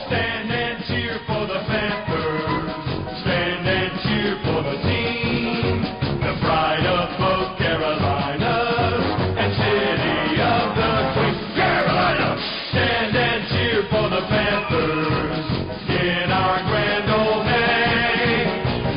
Stand and cheer for the Panthers. Stand and cheer for the team. The pride of both Carolinas and city of the Queen. Carolina! Stand and cheer for the Panthers in our grand old name.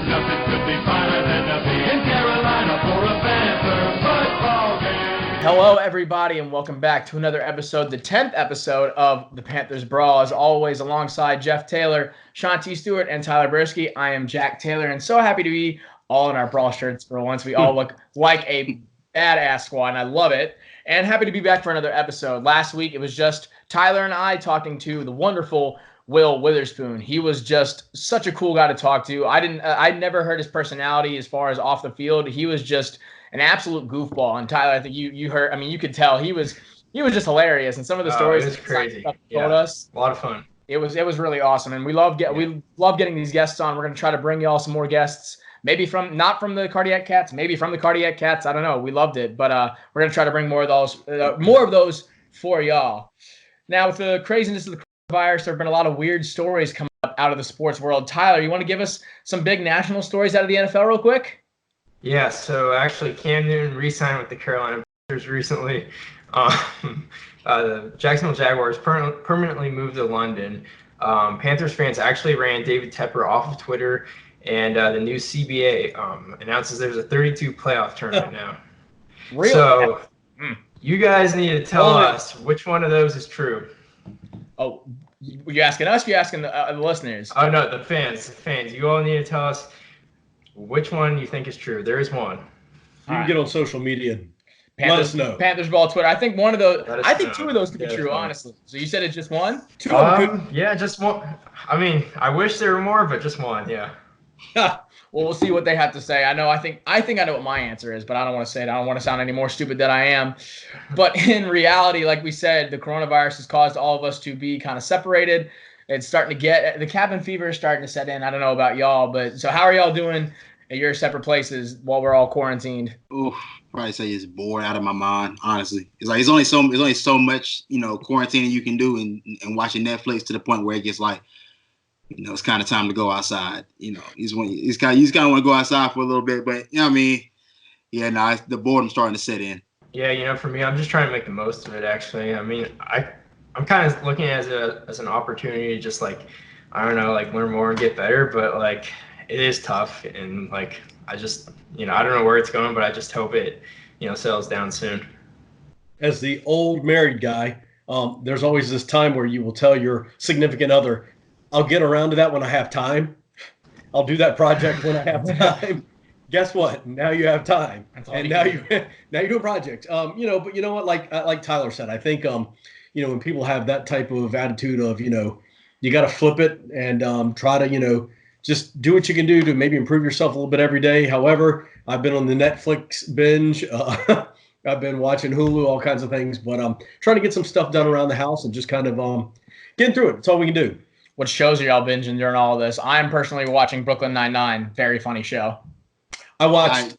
Nothing could be finer than to be in Carolina for a Panther football game. Hello, everybody, and welcome back to another episode, the 10th episode of the Panthers Brawl. As always, alongside Jeff Taylor, Sean T. Stewart, and Tyler Brisky, I am Jack Taylor, and so happy to be all in our Brawl shirts for once. We all look like a badass squad, and I love it. And happy to be back for another episode. Last week, it was just Tyler and I talking to the wonderful Will Witherspoon. He was just such a cool guy to talk to. I'd never heard his personality as far as off the field. He was just an absolute goofball. And Tyler, I think you heard. I mean, you could tell he was just hilarious. And some of the stories it was crazy. Told us, a lot of fun. It was really awesome. And we love getting these guests on. We're gonna try to bring y'all some more guests. Maybe not from the Cardiac Cats, maybe from the Cardiac Cats. I don't know. We loved it, but we're gonna try to bring more of those for y'all. Now, with the craziness of the coronavirus, there have been a lot of weird stories coming up out of the sports world. Tyler, you want to give us some big national stories out of the NFL real quick? Yeah, so actually Cam Newton re-signed with the Carolina Panthers recently. The Jacksonville Jaguars permanently moved to London. Panthers fans actually ran David Tepper off of Twitter, and the new CBA announces there's a 32 playoff tournament now. Really? So you guys need to tell us which one of those is true. Oh, you asking us? You asking the listeners? Oh no, the fans. You all need to tell us which one you think is true. There is one. You can get on social media. Let Panthers, us know. Panthers Ball Twitter. I think one of those. Let us I think know. two of those could be Yeah, true, that's fine. honestly. So you said it's just one? Two of them Yeah, just one. I mean, I wish there were more, but just one. Yeah. Well, we'll see what they have to say. I think I know what my answer is, but I don't want to say it. I don't want to sound any more stupid than I am. But in reality, like we said, the coronavirus has caused all of us to be kind of separated. It's starting to get the cabin fever is starting to set in. I don't know about y'all, but so how are y'all doing at your separate places while we're all quarantined? Oof, probably say it's bored out of my mind. Honestly, it's like there's only so much quarantining you can do and watching Netflix to the point where it gets like. It's kind of time to go outside. You just kind of want to go outside for a little bit, but you know what I mean. Yeah, the boredom's starting to set in. Yeah, for me, I'm just trying to make the most of it. Actually, I mean, I'm kind of looking at it as an opportunity to just like, I don't know, like learn more and get better. But like, it is tough, and like, I just, I don't know where it's going, but I just hope it, settles down soon. As the old married guy, there's always this time where you will tell your significant other, I'll get around to that when I have time. I'll do that project when I have time. Guess what? Now you have time, and now you do a project. But you know what? Like Tyler said, I think when people have that type of attitude of you got to flip it and try to just do what you can do to maybe improve yourself a little bit every day. However, I've been on the Netflix binge. I've been watching Hulu, all kinds of things, but trying to get some stuff done around the house and just kind of getting through it. That's all we can do. What shows are y'all binging during all of this? I'm personally watching Brooklyn Nine-Nine. Very funny show. I watched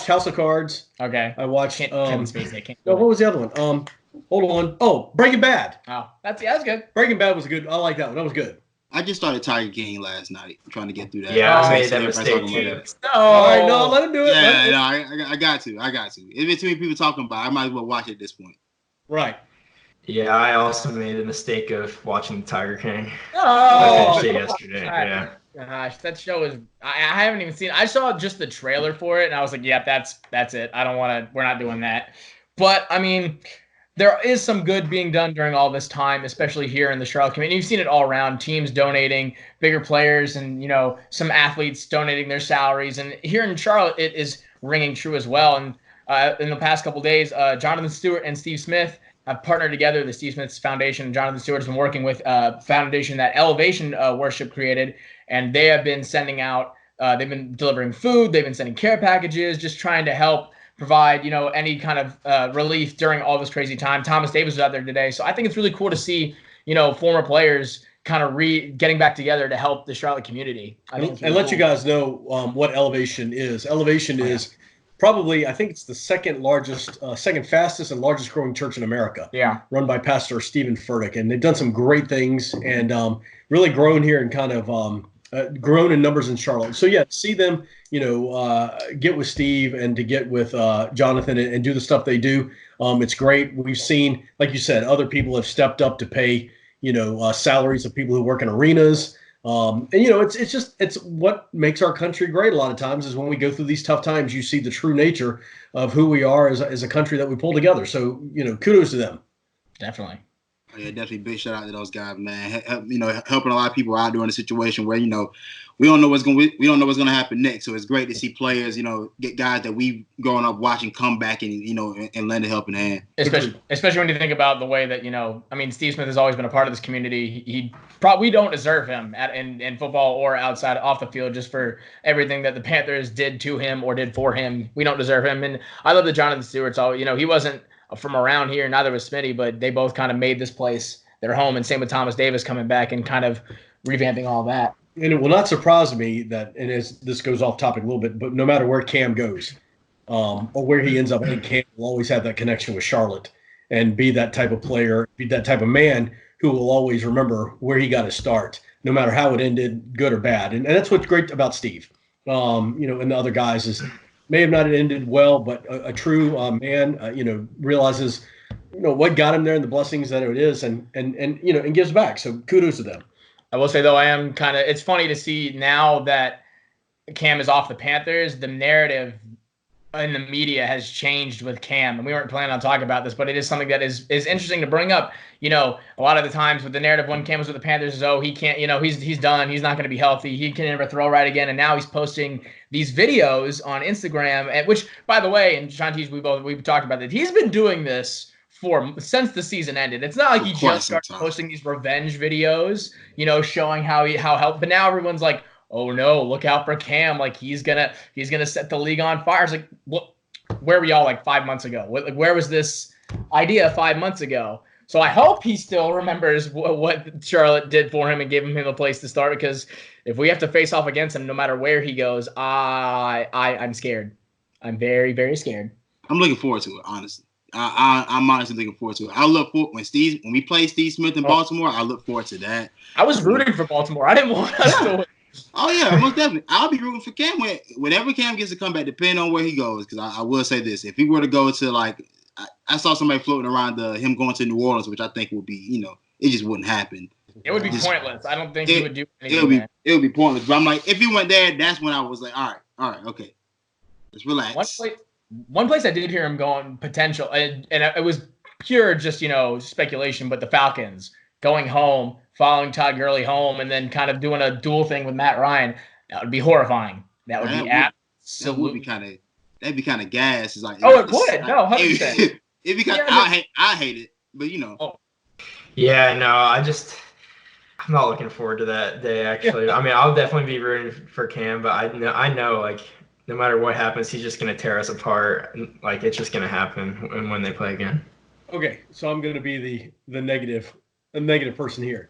House of Cards. Okay. I watched Kevin Spacey. what was the other one? Hold on. Oh, Breaking Bad. Oh, that's good. Breaking Bad was good. I like that one. That was good. I just started Tiger King last night. I'm trying to get through that. Yeah, I made So that everybody's mistake talking about too. that. All right, no, let him do it. Yeah, no, I got to. It's been too many people talking about it. I might as well watch it at this point. Right. Yeah, I also made the mistake of watching Tiger King. I Oh, finished it yesterday. Yeah. gosh, that show is. I haven't even seen. I saw just the trailer for it, and I was like, "Yep, that's it. I don't want to. We're not doing that." But I mean, there is some good being done during all this time, especially here in the Charlotte community. You've seen it all around. Teams donating, bigger players, and some athletes donating their salaries. And here in Charlotte, it is ringing true as well. And in the past couple of days, Jonathan Stewart and Steve Smith have partnered together. The Steve Smith Foundation. Jonathan Stewart has been working with a foundation that Elevation Worship created, and they have been sending out. They've been delivering food. They've been sending care packages, just trying to help provide any kind of relief during all this crazy time. Thomas Davis was out there today, so I think it's really cool to see former players kind of getting back together to help the Charlotte community. And let you guys know what Elevation is. Elevation is probably, I think it's the second fastest and largest growing church in America. Yeah. Run by Pastor Stephen Furtick. And they've done some great things and really grown here and kind of grown in numbers in Charlotte. So, yeah, see them, get with Steve and to get with Jonathan and do the stuff they do. It's great. We've seen, like you said, other people have stepped up to pay, salaries of people who work in arenas. And it's what makes our country great. A lot of times is when we go through these tough times, you see the true nature of who we are as a country that we pull together. So, kudos to them. Definitely. Oh, yeah, definitely big shout out to those guys, man. Helping a lot of people out during a situation where, we don't know what's going to happen next. So it's great to see players, get guys that we've grown up watching come back and, and lend a helping hand. Especially when you think about the way that, Steve Smith has always been a part of this community. We don't deserve him in football or outside off the field just for everything that the Panthers did to him or did for him. We don't deserve him. And I love that Jonathan Stewart's all, he wasn't from around here, neither was Smitty, but they both kind of made this place their home. And same with Thomas Davis coming back and kind of revamping all that. And it will not surprise me that, and as this goes off topic a little bit, but no matter where Cam goes or where he ends up, I think Cam will always have that connection with Charlotte and be that type of player, be that type of man who will always remember where he got his start, no matter how it ended, good or bad. And that's what's great about Steve, and the other guys is may have not ended well, but a true man, realizes, what got him there and the blessings that it is and gives back. So kudos to them. I will say, though, I am it's funny to see now that Cam is off the Panthers, the narrative in the media has changed with Cam. And we weren't planning on talking about this, but it is something that is interesting to bring up. A lot of the times with the narrative when Cam was with the Panthers is, he can't, he's done. He's not going to be healthy. He can never throw right again. And now he's posting these videos on Instagram, which, by the way, and Shanti's, we've talked about that. He's been doing this since the season ended. It's not like he just started posting these revenge videos, showing how helped. But now everyone's like, oh no, look out for Cam. Like he's gonna set the league on fire. It's like, where were y'all like 5 months ago? Where was this idea 5 months ago? So I hope he still remembers what Charlotte did for him and gave him a place to start. Because if we have to face off against him, no matter where he goes, I'm scared. I'm very, very scared. I'm looking forward to it, honestly. I'm honestly looking forward to it. I look for when we play Steve Smith in Baltimore. I look forward to that. I was rooting for Baltimore. I didn't want us to win. Oh yeah, most definitely. I'll be rooting for Cam whenever Cam gets to come back, depending on where he goes. Because I will say this: if he were to go to I saw somebody floating around him going to New Orleans, which I think would be, it just wouldn't happen. It would be pointless. I don't think he would do anything. It would be pointless. But I'm like, if he went there, that's when I was like, all right, okay, let's relax. One place I did hear him going potential, and it was pure just, speculation, but the Falcons going home, following Todd Gurley home, and then kind of doing a dual thing with Matt Ryan. That would be horrifying. That would be absolutely. That'd be kind of gas. It's like, it would. No, 100%. It'd be kind of, I hate it, but Oh. Yeah, no, I'm not looking forward to that day, actually. Yeah. I mean, I'll definitely be rooting for Cam, but I know, like, no matter what happens, he's just going to tear us apart. Like, it's just going to happen when they play again. Okay, so I'm going to be the negative person here.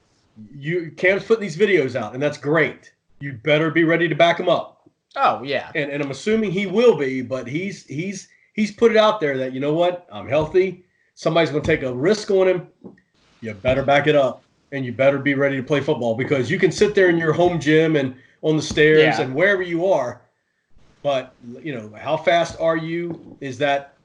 Cam's putting these videos out, and that's great. You better be ready to back him up. Oh, yeah. And I'm assuming he will be, but he's put it out there that, you know what, I'm healthy. Somebody's going to take a risk on him. You better back it up, and you better be ready to play football, because you can sit there in your home gym and on the stairs and wherever you are, but, how fast are you? Is that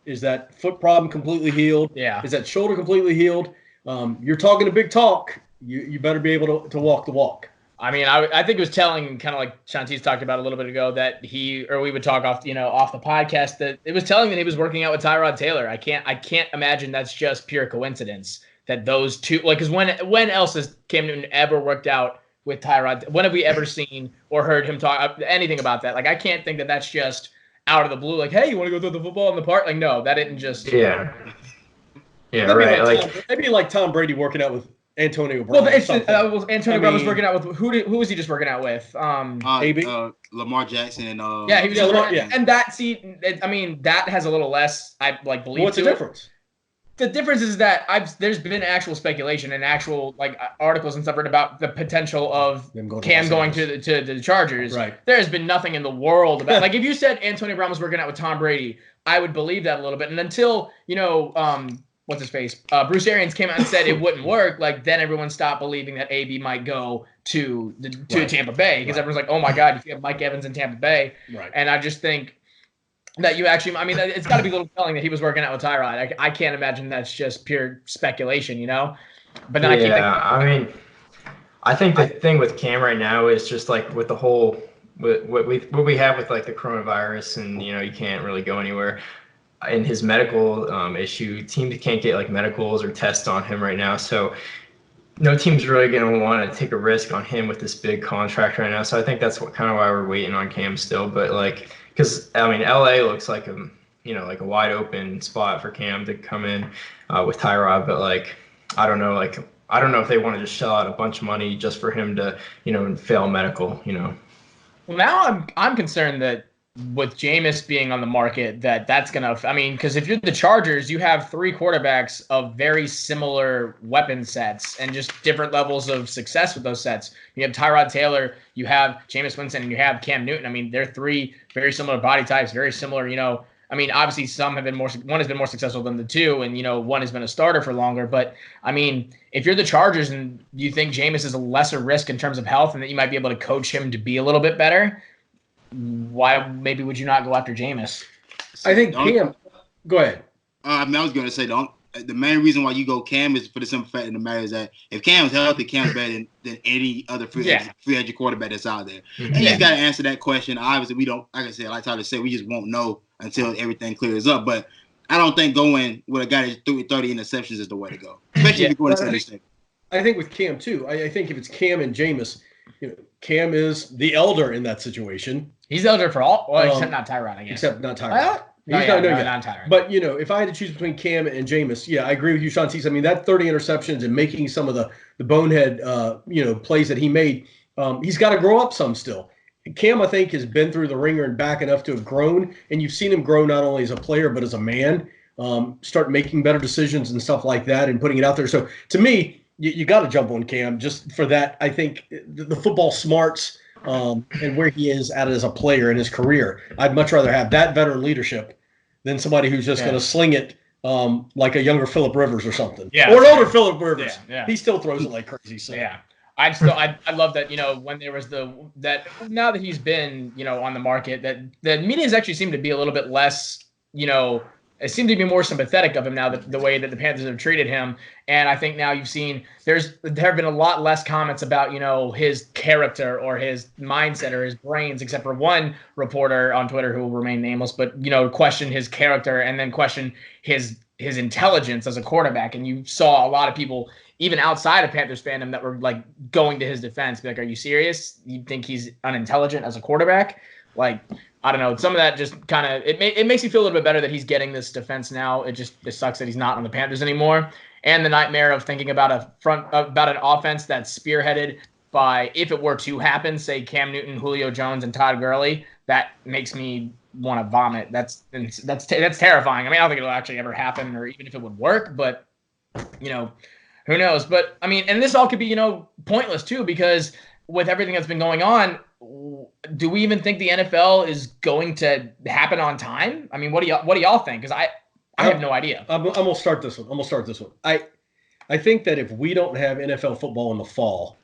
foot problem completely healed? Yeah. Is that shoulder completely healed? You're talking a big talk. You better be able to walk the walk. I mean, I think it was telling, kind of like Shanti's talked about a little bit ago, that we would talk off the podcast, that it was telling that he was working out with Tyrod Taylor. I can't imagine that's just pure coincidence that those two, because when else has Cam Newton ever worked out with Tyrod? When have we ever seen or heard him talk anything about that? Like, I can't think that that's just out of the blue. Like, hey, you want to go throw the football in the park? Like, no, that didn't just. Yeah. Yeah, right. Maybe like Tom Brady working out with Antonio Brown. Well, Antonio Brown was working out with who was he just working out with? AB, Lamar Jackson, and he was and that that has a little less. I believe. What's the difference? The difference is that there's been actual speculation and actual like articles and stuff written about the potential of Cam going to the Chargers. Right. There has been nothing in the world about like if you said Antonio Brown was working out with Tom Brady, I would believe that a little bit. And until what's his face, Bruce Arians came out and said it wouldn't work, like then everyone stopped believing that AB might go to Tampa Bay because everyone's like, oh my God, if you have Mike Evans in Tampa Bay, and I just think. That you actually, I mean, it's got to be a little telling that he was working out with Tyrod. I can't imagine that's just pure speculation, But then I mean, I think the thing with Cam right now is just like with the whole what we have with like the coronavirus, and you can't really go anywhere. In his medical issue, teams can't get like medicals or tests on him right now, so no team's really going to want to take a risk on him with this big contract right now. So I think that's kind of why we're waiting on Cam still, but like. Because I mean, LA looks like a a wide open spot for Cam to come in with Tyrod, but like I don't know if they want to just shell out a bunch of money just for him to fail medical. Well, now I'm concerned that with Jameis being on the market, that's gonna. I mean, because if you're the Chargers, you have 3 quarterbacks of very similar weapon sets and just different levels of success with those sets. You have Tyrod Taylor, you have Jameis Winston, and you have Cam Newton. I mean, they're 3 very similar body types, very similar. I mean, obviously some have been one has been more successful than the 2, and one has been a starter for longer. But I mean, if you're the Chargers and you think Jameis is a lesser risk in terms of health, and that you might be able to coach him to be a little bit better. Why maybe would you not go after Jameis? I think Cam. Go ahead. I was going to say the main reason why you go Cam is for the simple fact of the matter is that if Cam is healthy, Cam's better than any other free agent quarterback that's out there. And you just got to answer that question. Obviously, we don't. Like I said, like Tyler said, we just won't know until everything clears up. But I don't think going with a guy that threw 30 interceptions is the way to go, especially if you're going to Sunday State. I think with Cam too. I think if it's Cam and Jameis, Cam is the elder in that situation. He's the elder for all, except not Tyrod, I guess. Except not Tyrod. Not Tyrod. But if I had to choose between Cam and Jameis, I agree with you, Sean Tees. I mean, that 30 interceptions and making some of the bonehead, plays that he made, he's got to grow up some still. Cam, I think, has been through the ringer and back enough to have grown, and you've seen him grow not only as a player but as a man, start making better decisions and stuff like that, and putting it out there. So to me, you got to jump on Cam just for that. I think the football smarts. And where he is at as a player in his career. I'd much rather have that veteran leadership than somebody who's just going to sling it like a younger Phillip Rivers or something. Yeah. Or an older Phillip Rivers. Yeah. He still throws it like crazy. So. Yeah. I love that, when there was that now that he's been, on the market, that the media has actually seemed to be a little bit less, it seemed to be more sympathetic of him now, the way that the Panthers have treated him. And I think now you've seen there have been a lot less comments about, his character or his mindset or his brains, except for one reporter on Twitter who will remain nameless, but, question his character and then question his intelligence as a quarterback. And you saw a lot of people, even outside of Panthers fandom, that were like going to his defense, be like, are you serious? You think he's unintelligent as a quarterback? Like, I don't know. Some of that just kind of it makes you feel a little bit better that he's getting this defense now. It sucks that he's not on the Panthers anymore. And the nightmare of thinking about an offense that's spearheaded by, if it were to happen, say Cam Newton, Julio Jones, and Todd Gurley, that makes me want to vomit. That's terrifying. I mean, I don't think it'll actually ever happen, or even if it would work. But who knows? But I mean, and this all could be pointless too, because with everything that's been going on. Do we even think the NFL is going to happen on time? I mean, what do y'all think? Because I have no idea. I'm gonna start this one. I think that if we don't have NFL football in the fall,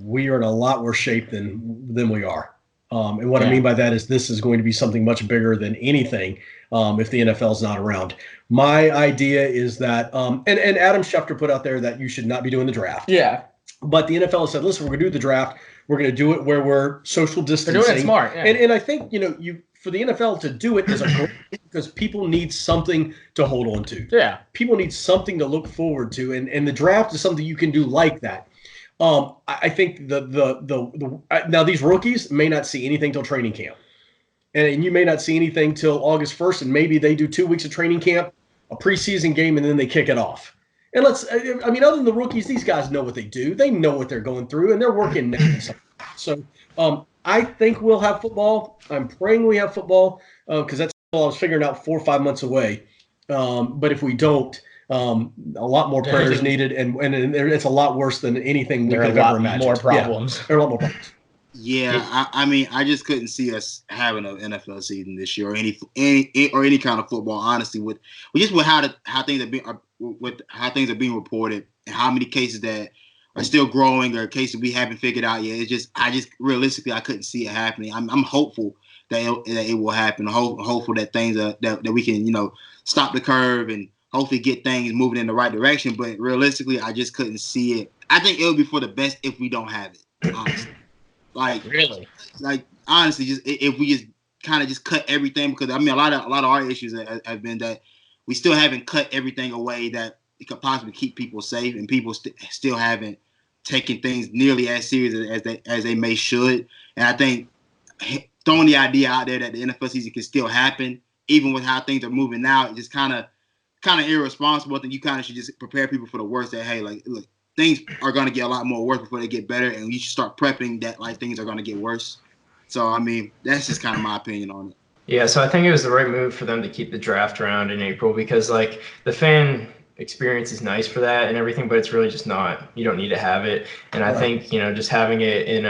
we are in a lot worse shape than we are. And what I mean by that is this is going to be something much bigger than anything if the NFL is not around. My idea is that, and Adam Schefter put out there that you should not be doing the draft. Yeah. But the NFL has said, listen, we're going to do the draft. We're going to do it where we're social distancing. They're doing it smart. Yeah. And I think, for the NFL to do it is a great thing because people need something to hold on to. Yeah. People need something to look forward to. And the draft is something you can do like that. I think now these rookies may not see anything till training camp. And you may not see anything till August 1st. And maybe they do 2 weeks of training camp, a preseason game, and then they kick it off. And other than the rookies, these guys know what they do. They know what they're going through, and they're working now. So I think we'll have football. I'm praying we have football because that's all I was figuring out 4 or 5 months away. But if we don't, a lot more prayers needed, and it's a lot worse than anything we could have ever imagined. More problems. Yeah, there are a lot more problems. Yeah, I mean, I just couldn't see us having an NFL season this year, or any kind of football. Honestly, with how things are being reported, and how many cases that are still growing, or cases we haven't figured out yet. I just realistically, I couldn't see it happening. I'm hopeful that it will happen. Hopeful that things that we can stop the curve and hopefully get things moving in the right direction. But realistically, I just couldn't see it. I think it would be for the best if we don't have it. Honestly. Honestly, just if we just kind of just cut everything, because I mean a lot of our issues have been that we still haven't cut everything away that it could possibly keep people safe, and people still haven't taken things nearly as serious as they may should. And I think throwing the idea out there that the NFL season can still happen, even with how things are moving now, it's just kind of irresponsible. I think you kind of should just prepare people for the worst. That hey, look. Things are going to get a lot more worse before they get better, and you should start prepping that things are going to get worse. So, I mean, that's just kind of my opinion on it. Yeah, so I think it was the right move for them to keep the draft around in April, because the fan experience is nice for that and everything, but it's really just not. You don't need to have it. And I think, just having it in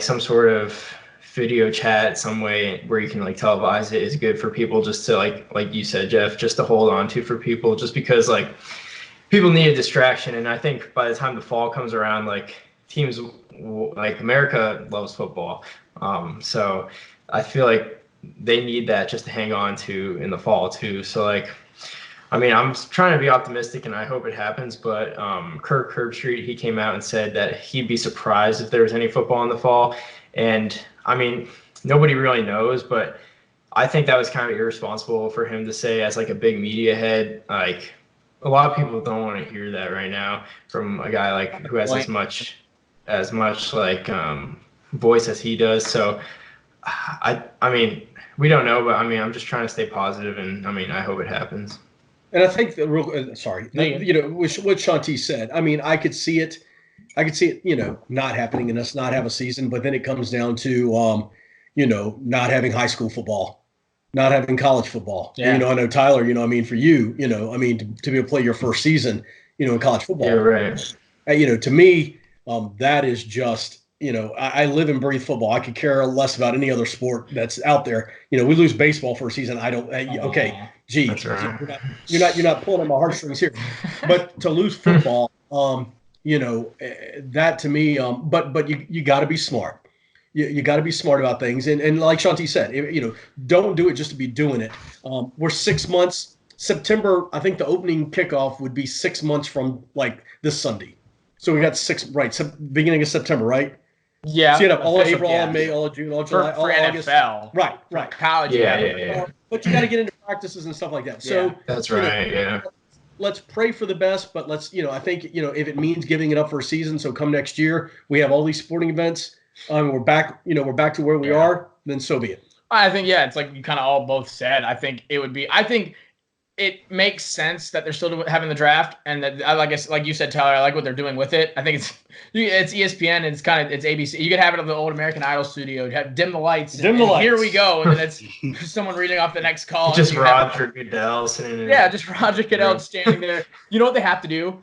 some sort of video chat some way where you can televise it is good for people, just to like you said, Jeff, just to hold on to for people, just because people need a distraction. And I think by the time the fall comes around, teams America loves football. So I feel like they need that just to hang on to in the fall too. So I mean, I'm trying to be optimistic and I hope it happens, but Kirk Herbstreit, he came out and said that he'd be surprised if there was any football in the fall. And I mean, nobody really knows, but I think that was kind of irresponsible for him to say as a big media head. A lot of people don't want to hear that right now from a guy who has as much voice as he does. So I mean, we don't know, but I mean, I'm just trying to stay positive, and I mean, I hope it happens. And I think what Shanti said, I mean, I could see it, not happening and us not have a season, but then it comes down to, not having high school football. Not having college football. Yeah. I know Tyler, I mean, for you, I mean, to be able to play your first season, in college football. Yeah, right. To me, that is just, I live and breathe football. I could care less about any other sport that's out there. We lose baseball for a season. I don't, okay, gee, that's right. You're not pulling at my heartstrings here, but to lose football, that to me, but you got to be smart. You got to be smart about things. And like Shanti said, don't do it just to be doing it. We're 6 months. September, I think the opening kickoff would be 6 months from this Sunday. So we got beginning of September, right? Yeah. So you have all of April, all of May, all of June, all of July, all of August. NFL. Right. College. Yeah. But you got to get into practices and stuff like that. So that's right. Yeah. Let's pray for the best, but let's, I think, if it means giving it up for a season, so come next year, we have all these sporting events. We're back to where we are, then so be it. I think, it's like you kind of all both said. I think it makes sense that they're still having the draft, and that like you said, Tyler, I like what they're doing with it. I think it's ESPN, and it's ABC. You could have it on the old American Idol studio, dim the lights, and here we go, and then it's someone reading off the next call. Just Roger Goodell sitting there. Yeah, just Roger Goodell standing there. You know what they have to do?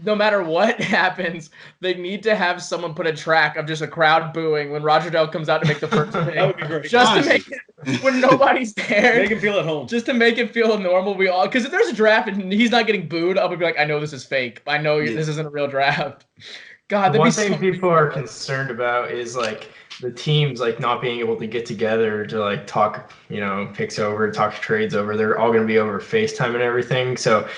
No matter what happens, they need to have someone put a track of just a crowd booing when Roger Goodell comes out to make the first pick. That would be great. Just to make it when nobody's there. Make him feel at home. Just to make it feel normal. Because if there's a draft and he's not getting booed, I'll be like, I know this is fake. I know this isn't a real draft. God, one thing people are concerned about is the teams not being able to get together to talk, picks over, talk trades over. They're all going to be over FaceTime and everything. So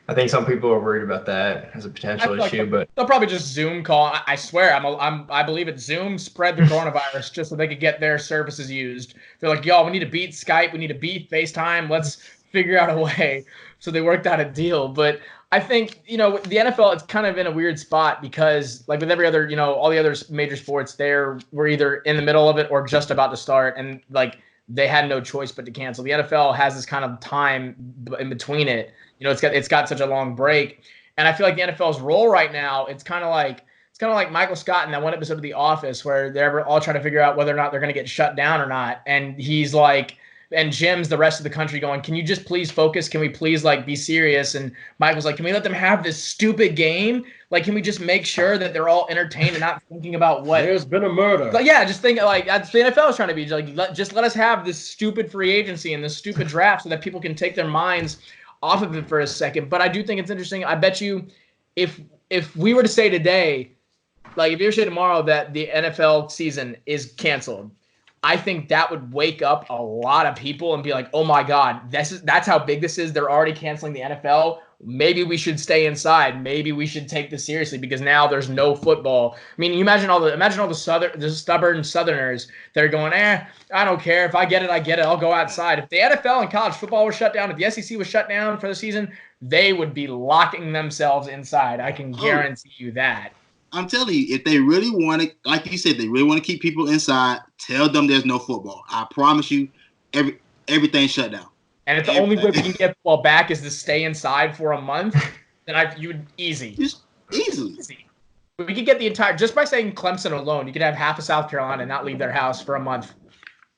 I think some people are worried about that as a potential issue, but they'll probably just Zoom call. I swear, I believe it's Zoom spread the coronavirus just so they could get their services used. They're like, y'all, we need to beat Skype, we need to beat FaceTime. Let's figure out a way. So they worked out a deal. But I think the NFL, it's kind of in a weird spot because with every other, all the other major sports, we're either in the middle of it or just about to start, and they had no choice but to cancel. The NFL has this kind of time in between it. It's got such a long break, and I feel like the NFL's role right now, it's kind of like Michael Scott in that one episode of The Office where they're all trying to figure out whether or not they're going to get shut down or not, and he's like, and Jim's the rest of the country going, can you just please focus? Can we please like be serious? And Michael's like, can we let them have this stupid game? Like, can we just make sure that they're all entertained and not thinking about what? There's been a murder. But yeah, just think like that's the NFL is trying to be like, just let us have this stupid free agency and this stupid draft so that people can take their minds off of it for a second. But I do think it's interesting. I bet you if we were to say today, like if you were to say tomorrow that the NFL season is canceled, I think that would wake up a lot of people and be like, oh my God, that's how big this is. They're already canceling the NFL. Maybe we should stay inside. Maybe we should take this seriously because now there's no football. I mean, you imagine all the stubborn Southerners that are going, I don't care. If I get it, I get it. I'll go outside. If the NFL and college football was shut down, if the SEC was shut down for the season, they would be locking themselves inside. I can guarantee you that. I'm telling you, if they really want to, like you said, they really want to keep people inside, tell them there's no football. I promise you, everything's shut down. And if the only way we can get football back is to stay inside for a month, then you would easily. We could get the entire, just by saying Clemson alone, you could have half of South Carolina not leave their house for a month.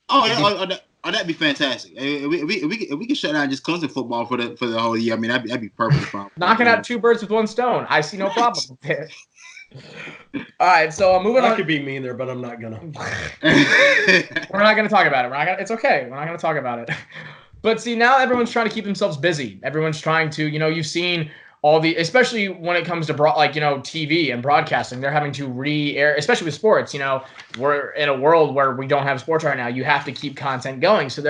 That'd be fantastic. If we could shut down just Clemson football for the whole year, I mean, that'd be perfectly fine. Knocking out two birds with one stone. I see no problem there. All right, so moving on. I could be mean there, but I'm not gonna. We're not gonna talk about it. It's okay. We're not gonna talk about it. But see, now everyone's trying to keep themselves busy. Everyone's trying to, you've seen all the, especially when it comes to TV and broadcasting, they're having to re-air, especially with sports. We're in a world where we don't have sports right now. You have to keep content going. So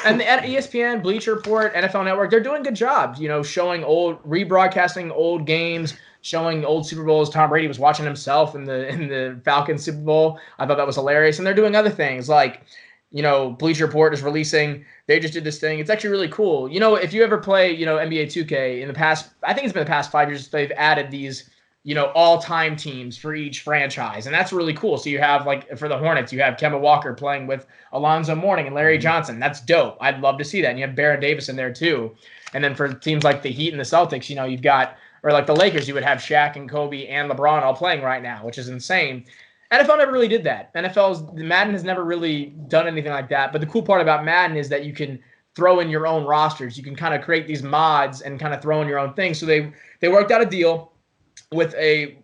and at ESPN, Bleacher Report, NFL Network, they're doing good jobs. Showing rebroadcasting old games, showing old Super Bowls. Tom Brady was watching himself in the Falcons Super Bowl. I thought that was hilarious. And they're doing other things like, Bleacher Report is releasing. They just did this thing. It's actually really cool. If you ever play, NBA 2K in the past, I think it's been the past 5 years, they've added these, all-time teams for each franchise. And that's really cool. So you have, for the Hornets, you have Kemba Walker playing with Alonzo Mourning and Larry Johnson. That's dope. I'd love to see that. And you have Baron Davis in there, too. And then for teams like the Heat and the Celtics, you've got, or like the Lakers, you would have Shaq and Kobe and LeBron all playing right now, which is insane. NFL never really did that. Madden has never really done anything like that. But the cool part about Madden is that you can throw in your own rosters. You can kind of create these mods and kind of throw in your own thing. So they worked out a deal with a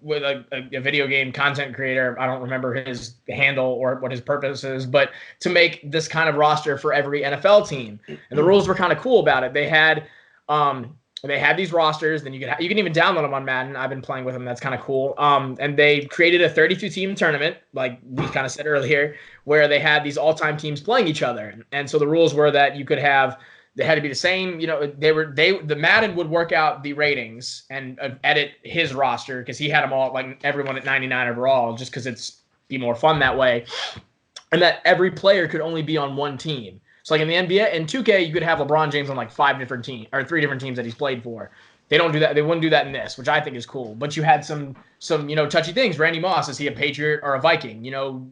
video game content creator. I don't remember his handle or what his purpose is, but to make this kind of roster for every NFL team. And the rules were kind of cool about it. They had these rosters, then you can even download them on Madden. I've been playing with them. That's kind of cool. And they created a 32-team tournament, like we kind of said earlier, where they had these all-time teams playing each other. And so the rules were that they had to be the same. The Madden would work out the ratings and edit his roster because he had them all, like everyone at 99 overall, just because it's be more fun that way. And that every player could only be on one team. So like in the NBA, in 2K, you could have LeBron James on like 3 different teams that he's played for. They don't do that. They wouldn't do that in this, which I think is cool. But you had some touchy things. Randy Moss, is he a Patriot or a Viking? I'm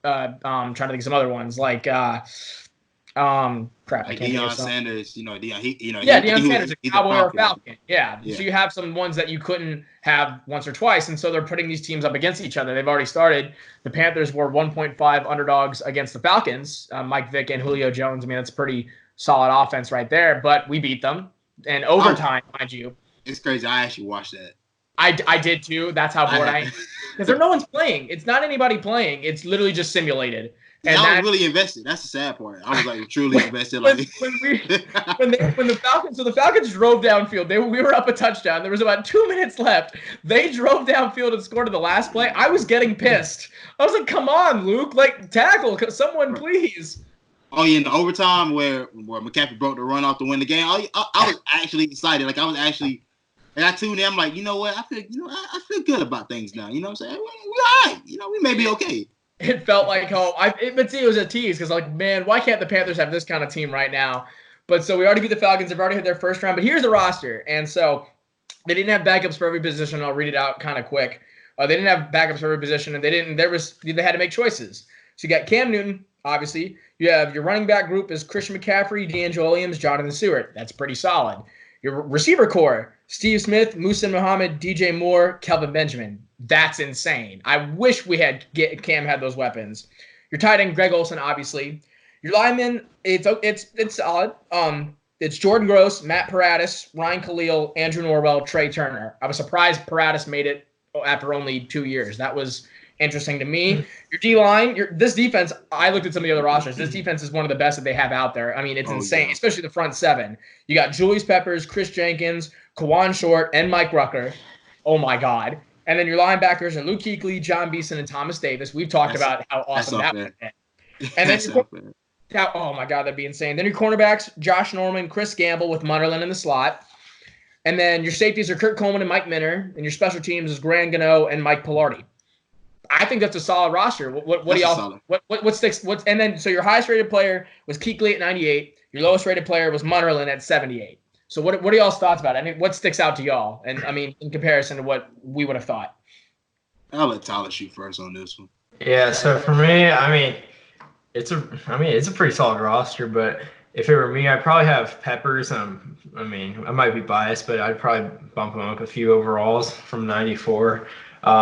trying to think of some other ones like crap. Like Deion Sanders, Deion Sanders, a Cowboy or a Falcon. Yeah. So you have some ones that you couldn't have once or twice, and so they're putting these teams up against each other. They've already started. The Panthers were 1.5 underdogs against the Falcons. Mike Vick and Julio Jones. I mean, that's a pretty solid offense right there. But we beat them, and overtime, mind you. It's crazy. I actually watched that. I did too. That's how bored I am. Because no one's playing. It's not anybody playing. It's literally just simulated. And I was really invested. That's the sad part. I was like truly invested. When the Falcons drove downfield, we were up a touchdown. There was about 2 minutes left. They drove downfield and scored in the last play. I was getting pissed. I was like, "Come on, Luke! Tackle someone, please!" Oh yeah, in the overtime where McCaffrey broke the run off to win the game. I was actually excited. I tuned in. I'm like, you know what? I feel good about things now. You know what I'm saying? We're all right. We may be okay. It felt like home. But see, it was a tease because, man, why can't the Panthers have this kind of team right now? But so we already beat the Falcons. They've already hit their first round. But here's the roster. And so they didn't have backups for every position. I'll read it out kind of quick. They didn't have backups for every position, and they had to make choices. So you got Cam Newton, obviously. You have your running back group is Christian McCaffrey, DeAngelo Williams, Jonathan Stewart. That's pretty solid. Your receiver core, Steve Smith, Musa Muhammad, DJ Moore, Kelvin Benjamin. That's insane. I wish Cam had those weapons. Your tight end, Greg Olsen, obviously. Your linemen, it's solid. It's Jordan Gross, Matt Paradis, Ryan Khalil, Andrew Norwell, Trey Turner. I was surprised Paradis made it after only 2 years. That was interesting to me. Your D-line, this defense, I looked at some of the other rosters. This defense is one of the best that they have out there. I mean, it's insane, especially the front seven. You got Julius Peppers, Chris Jenkins, Kawan Short, and Mike Rucker. Oh, my God. And then your linebackers are Luke Kuechly, John Beeson, and Thomas Davis. We've talked about how awesome that was. And then oh, my God, that'd be insane. Then your cornerbacks, Josh Norman, Chris Gamble with Munnerlyn in the slot. And then your safeties are Kurt Coleman and Mike Minner. And your special teams is Grant Gano and Mike Pilardi. I think that's a solid roster. What do y'all what sticks? And then so your highest rated player was Kuechly at 98. Your lowest rated player was Munnerlyn at 78. So what are y'all's thoughts about it? I mean, what sticks out to y'all? And I mean, in comparison to what we would have thought. I'll let Tyler shoot first on this one. Yeah. So for me, I mean, it's a pretty solid roster, but if it were me, I'd probably have Peppers. I mean, I might be biased, but I'd probably bump him up a few overalls from 94.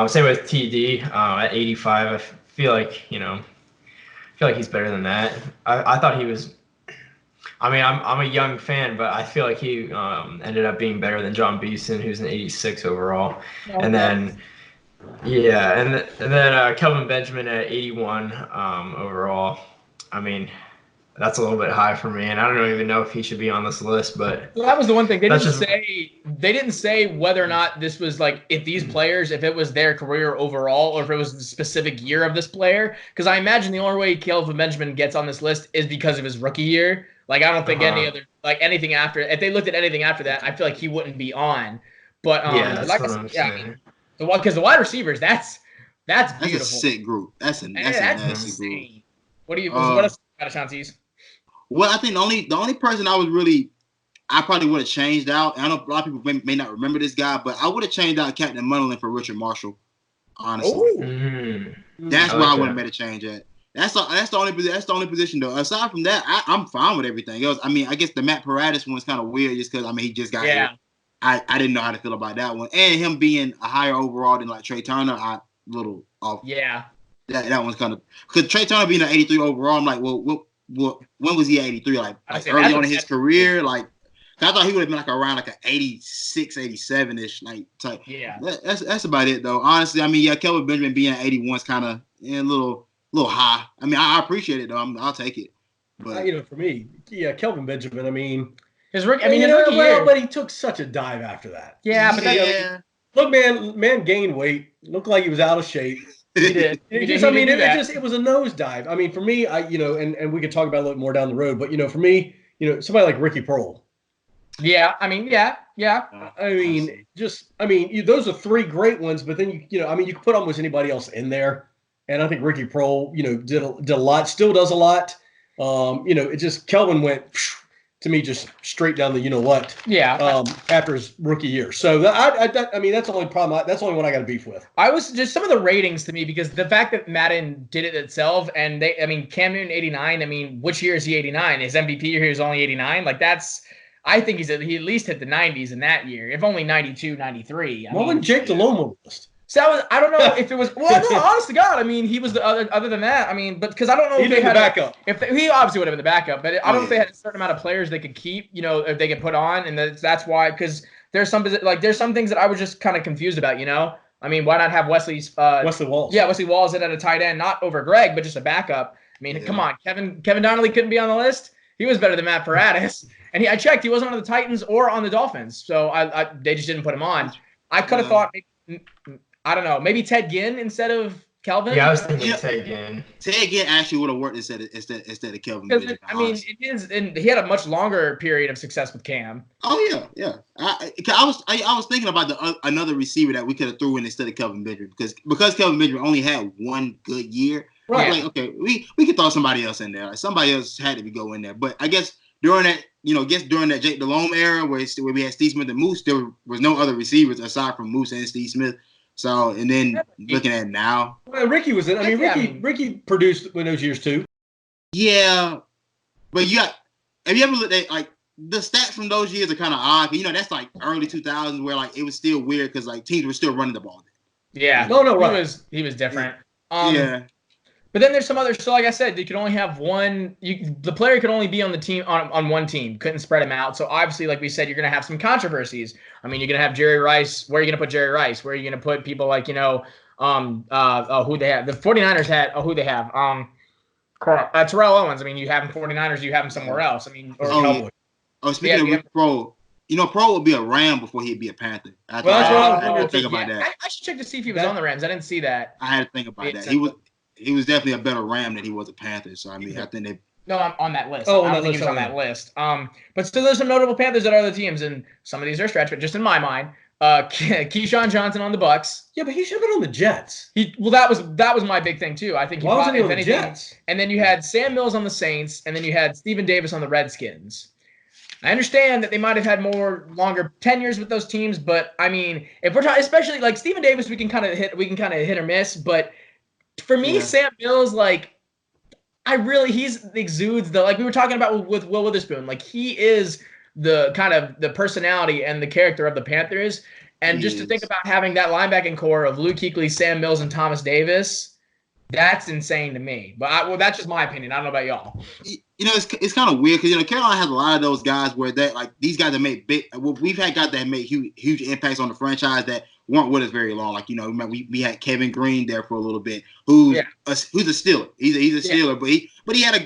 Same with TD at 85. I feel like he's better than that. I thought he was. I mean, I'm a young fan, but I feel like he ended up being better than John Beeson, who's an 86 overall, and then. Yeah, and then Kelvin Benjamin at 81 overall. I mean, that's a little bit high for me, and I don't even know if he should be on this list. But well, that was the one thing they didn't say whether or not this was like if it was their career overall or if it was the specific year of this player. Because I imagine the only way Kelvin Benjamin gets on this list is because of his rookie year. Like I don't think anything after. If they looked at anything after that, I feel like he wouldn't be on. But because the wide receivers, that's beautiful. That's a sick group. That's a nasty group. What else got Ashanti's? Well, I think the only person I probably would have changed out. I know a lot of people may not remember this guy, but I would have changed out Captain Munnerlyn for Richard Marshall. Honestly, that's where I would have made a change at. That's the only position though. Aside from that, I'm fine with everything else. I mean, I guess the Matt Paradis one's kind of weird just because he just got here. I didn't know how to feel about that one, and him being a higher overall than like Trey Turner, a little off. Yeah, that one's kind of because Trey Turner being an 83 overall. I'm like, well, when was he 83? Like early on in his career, like I thought he would have been like around like an 86, 87 ish like type. Yeah, that's about it though. Honestly, I mean, Kelvin Benjamin being at 81 is kind of a little high. I mean, I appreciate it though. I'll take it. But for me, Kelvin Benjamin. I mean. His rookie year. But he took such a dive after that. Yeah, but look, man gained weight. Looked like he was out of shape. He did. It was a nosedive. I mean, for me, and we could talk about it a little more down the road. But for me, somebody like Ricky Pearl. Yeah, I mean, yeah. Those are three great ones. But then you could put almost anybody else in there. And I think Ricky Pearl, did a lot, still does a lot. It just Kelvin went. To me, just straight down the what. Yeah. After his rookie year, so that's the only problem. That's the only one I got a beef with. I was just some of the ratings to me because the fact that Madden did it itself, and Cam Newton 89. I mean, which year is he 89? His MVP year he was only 89. Like that's, I think he at least hit the 90s in that year. If only 92, 93. When Jake Delhomme was. So I don't know if it was. Well, no, honest to God, he was the other than that. But because I don't know if they had the backup. He obviously would have been the backup, but I don't know if they had a certain amount of players they could keep. If they could put on, and that's why. Because there's some things that I was just kind of confused about. Why not have Wesley Walls? Yeah, Wesley Walls in at a tight end, not over Greg, but just a backup. Come on, Kevin Donnelly couldn't be on the list. He was better than Matt Paradis, and I checked, he wasn't on the Titans or on the Dolphins, so they just didn't put him on. I could have thought. I don't know. Maybe Ted Ginn instead of Kelvin. Yeah, I was thinking Ted Ginn. Ted Ginn actually would have worked instead of Kelvin. It is, and he had a much longer period of success with Cam. Oh yeah. I was thinking about another receiver that we could have threw in instead of Kelvin Benjamin because Kelvin Benjamin only had one good year. Right. Like, okay, we could throw somebody else in there. Like, somebody else had to go in there. But I guess during that, during that Jake Delhomme era where we had Steve Smith and Moose, there was no other receivers aside from Moose and Steve Smith. So, and then looking at it now. Well, Ricky was in. Ricky produced in those years too. Yeah. But have you ever looked at, like, the stats from those years are kind of odd. That's like early 2000s where, like, it was still weird because, like, teams were still running the ball. Yeah. No, right. He was different. Yeah. But then there's some other. So like I said, you could only have one. The player could only be on the team on one team. Couldn't spread him out. So obviously, like we said, you're gonna have some controversies. I mean, you're gonna have Jerry Rice. Where are you gonna put Jerry Rice? Where are you gonna put people like who they have? The 49ers had who they have Terrell Owens. I mean, you have him 49ers. You have him somewhere else. I mean, or Cowboys. Speaking of Pro, Pro would be a Ram before he'd be a Panther. That's what I had to think about that. I should check to see if he was on the Rams. I didn't see that. I had to think about that. He was definitely a better Ram than he was a Panther. So I mean, I think they. No, I'm on that list. Oh, I don't think he was on that list. But still, there's some notable Panthers at other teams, and some of these are stretch. But just in my mind, Keyshawn Johnson on the Bucks. Yeah, but he should have been on the Jets. That was my big thing too. I think why wasn't he on the Jets? And then you had Sam Mills on the Saints, and then you had Stephen Davis on the Redskins. I understand that they might have had longer tenures with those teams, but I mean, if we're talking, especially like Stephen Davis, we can kind of hit or miss. But for me, Sam Mills, like, he exudes the, like we were talking about with Will Witherspoon, like he is the kind of the personality and the character of the Panthers. And just to think about having that linebacking core of Luke Kuechly, Sam Mills, and Thomas Davis, that's insane to me. But that's just my opinion. I don't know about y'all. It's kind of weird because Carolina has a lot of those guys where they like these guys that make big. Well, we've had guys that made huge impacts on the franchise that weren't with us very long. Like remember we had Kevin Green there for a little bit, who's a Steeler. He's a Steeler, but he had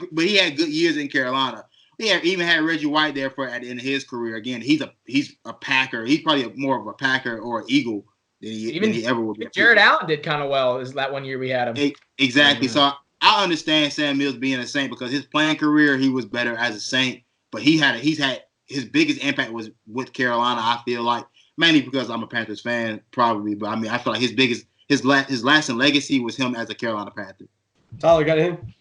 good years in Carolina. Even had Reggie White there at the end of his career. Again, he's a Packer. He's probably more of a Packer or an Eagle than he ever would be. Jared Allen did kind of well. Is that one year we had him? Exactly. So I understand Sam Mills being a Saint because his playing career he was better as a Saint, but he's had his biggest impact was with Carolina. I feel like mainly because I'm a Panthers fan, probably, but I mean I feel like his lasting legacy was him as a Carolina Panther. Tyler, got him?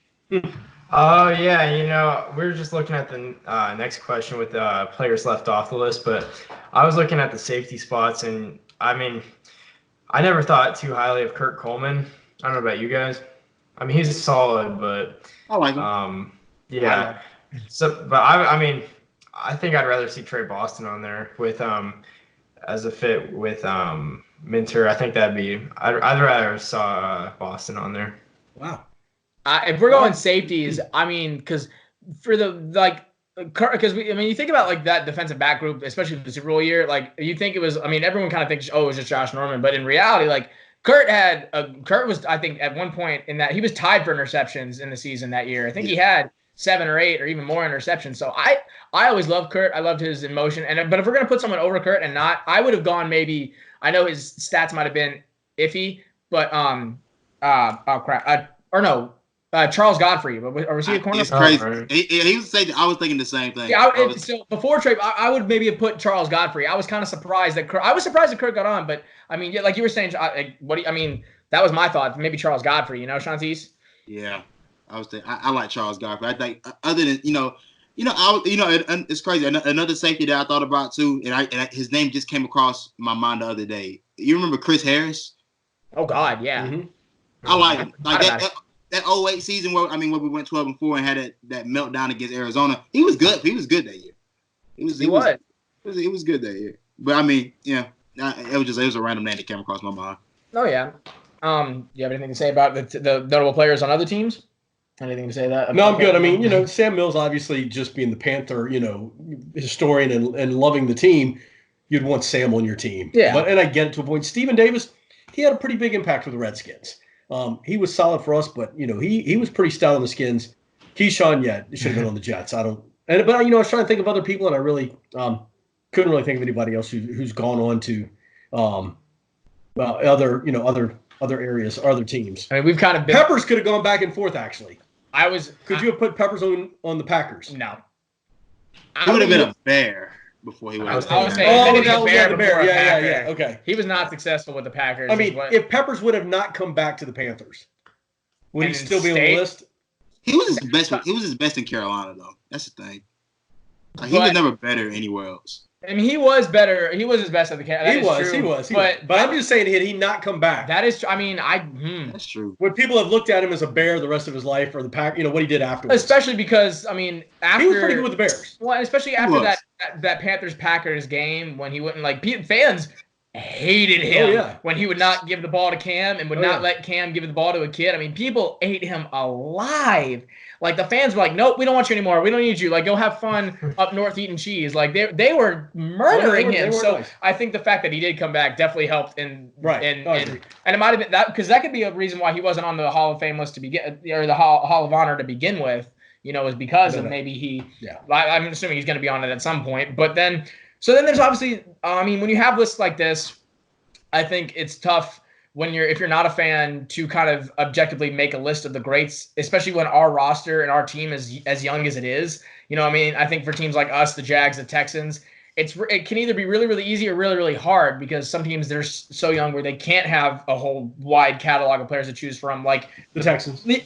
Oh, yeah, we were just looking at the next question with players left off the list, but I was looking at the safety spots, and I mean, I never thought too highly of Kurt Coleman. I don't know about you guys. I mean, he's solid, but I like him. Yeah. So, but I mean, I think I'd rather see Trey Boston on there with as a fit with Minter. I think I'd rather saw Boston on there. Wow. If we're going safeties, I mean, because for you think about like that defensive back group, especially the Super Bowl year, like you think it was. I mean, everyone kind of thinks, it was just Josh Norman, but in reality, like Kurt was, I think, at one point in that he was tied for interceptions in the season that year. I think he had 7 or 8 or even more interceptions. So I always loved Kurt. I loved his emotion. But if we're gonna put someone over Kurt and not, I would have gone maybe. I know his stats might have been iffy, but Charles Godfrey, or was he a corner? It's crazy. He was saying. I was thinking the same thing. Yeah, so before Trey, I would maybe have put Charles Godfrey. I was kind of surprised that Kurt got on, but I mean, like you were saying, that was my thought. Maybe Charles Godfrey, Shantice? Yeah, I like Charles Godfrey. I think other than it's crazy. Another safety that I thought about too, and his name just came across my mind the other day. You remember Chris Harris? Oh God, yeah. Mm-hmm. I like him. Like that 08 season where we went 12-4 and had that meltdown against Arizona. He was good. He was good that year. He was good that year. But I mean, it was a random name that came across my mind. Oh yeah. Do you have anything to say about the notable players on other teams? Anything to say that? No, I'm good. I mean, Sam Mills obviously just being the Panther, historian and loving the team, you'd want Sam on your team. Yeah. And I get it to a point. Stephen Davis, he had a pretty big impact with the Redskins. He was solid for us, but he was pretty stout on the Skins. Keyshawn, it should have been on the Jets. I was trying to think of other people, and I really couldn't really think of anybody else who's gone on to other areas, or other teams. I mean, we've kind of been. Peppers could have gone back and forth. Actually, Could you have put Peppers on the Packers? No. He would have been a Bear before he would have. I was saying, the Bear. Yeah. Okay. He was not successful with the Packers. I mean, if Peppers would have not come back to the Panthers, would he still be on the list? He was his best. He was his best in Carolina, though. That's the thing. He was never better anywhere else. I mean, he was better. He was his best at the camp. He was. But I'm just saying, had he not come back, that is. I mean, that's true. Would people have looked at him as a Bear the rest of his life, or the Pack? What he did afterwards? Especially because, I mean, after he was pretty good with the Bears. Well, especially after that Panthers Packers game when he wouldn't fans. hated him yeah. when he would not give the ball to Cam and would not let Cam give the ball to a kid. I mean, people ate him alive. Like, the fans were like, nope, we don't want you anymore. We don't need you. Like, go have fun up north eating cheese. Like, they were murdering him. So nice. I think the fact that he did come back definitely helped. And it might have been that, because that could be a reason why he wasn't on the Hall of Fame list to begin, or the Hall of Honor to begin with, is because of maybe he, I'm assuming he's going to be on it at some point. But then, so then there's obviously, when you have lists like this, I think it's tough if you're not a fan to kind of objectively make a list of the greats, especially when our roster and our team is as young as it is. I think for teams like us, the Jags, the Texans, it can either be really, really easy or really, really hard, because some teams they're so young where they can't have a whole wide catalog of players to choose from, like the Texans. And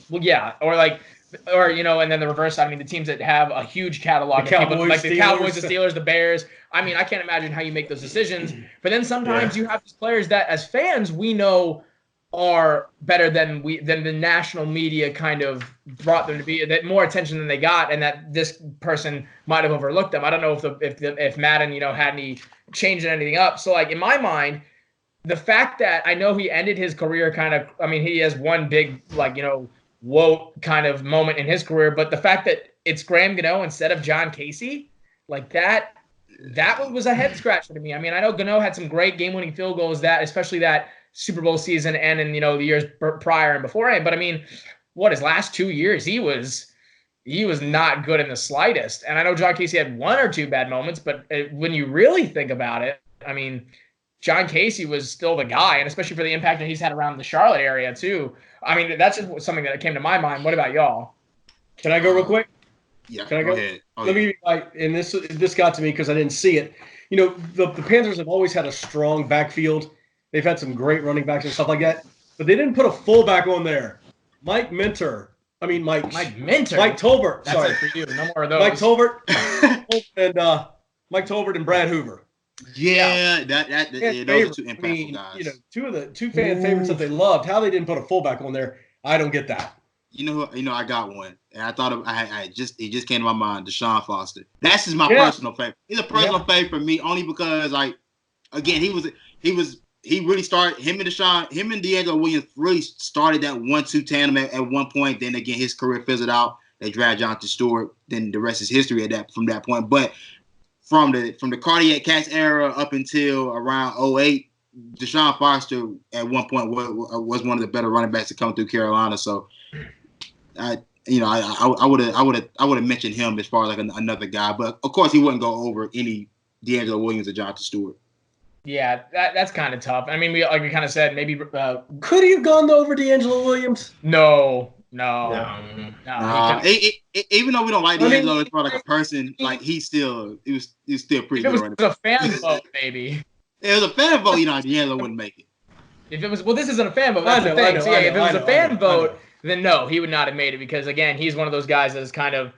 then the reverse side. The teams that have a huge catalog of people, like the Cowboys, the Steelers, the Bears. I can't imagine how you make those decisions. But then sometimes you have these players that, as fans, we know are better than the national media kind of brought them to be, that more attention than they got, and that this person might have overlooked them. I don't know if Madden had any changed anything up. So, like, in my mind, the fact that I know he ended his career kind of, he has one big, whoa kind of moment in his career, but the fact that it's Graham Gano instead of John Casey, like that one was a head scratcher to me. I know Gano had some great game-winning field goals, especially that Super Bowl season and in the years prior and beforehand. But his last 2 years, he was not good in the slightest. And I know John Casey had one or two bad moments, but when you really think about it, John Casey was still the guy, and especially for the impact that he's had around the Charlotte area too. That's just something that came to my mind. What about y'all? Can I go real quick? Yeah. Can I go? Ahead. Let me. And this got to me because I didn't see it. The Panthers have always had a strong backfield. They've had some great running backs and stuff like that, but they didn't put a fullback on there. Mike Tolbert. That's it for you. No more of those. Mike Tolbert and Brad Hoover. Yeah, those are two impactful guys. Two fan favorites that they loved. How they didn't put a fullback on there, I don't get that. I got one, and I thought it just came to my mind. Deshaun Foster. That's just my personal favorite. He's a personal favorite for me, only because, again, he really started, him and D'Angelo Williams really started that 1-2 tandem at one point. Then again, his career fizzled out. They drafted Jonathan Stewart. Then the rest is history from that point. But from the Cardiac Cats era up until around 2008, Deshaun Foster at one point was one of the better running backs to come through Carolina. So, I would have mentioned him as far as like another guy, but of course he wouldn't go over any D'Angelo Williams or Jonathan Stewart. Yeah, that's kind of tough. We kind of said maybe could he have gone over D'Angelo Williams? No. Even though we don't like D'Angelo as far like a person, like he was still pretty good. It was a fan vote, maybe. It was a fan vote. D'Angelo wouldn't make it. If it was, this isn't a fan vote. That's the thing. So if it was a fan vote, then no, he would not have made it, because again, he's one of those guys that's kind of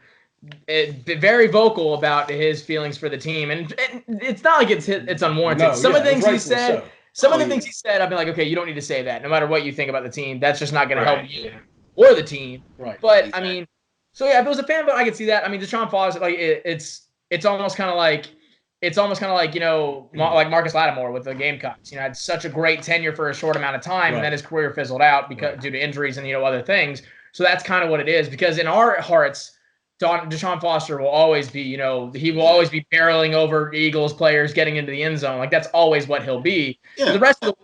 very vocal about his feelings for the team, and it's not like it's unwarranted. Some of the things he said, things he said, I've been like, okay, you don't need to say that. No matter what you think about the team, that's just not going to help you or the team. Right. But exactly. So yeah, if it was a fan vote, I could see that. Deshaun Foster, it's almost kind of like like Marcus Lattimore with the Gamecocks. Had such a great tenure for a short amount of time, and then his career fizzled out due to injuries and other things. So that's kind of what it is. Because in our hearts, Deshaun Foster will always be, he will always be barreling over Eagles players getting into the end zone. Like, that's always what he'll be. Yeah. To the rest of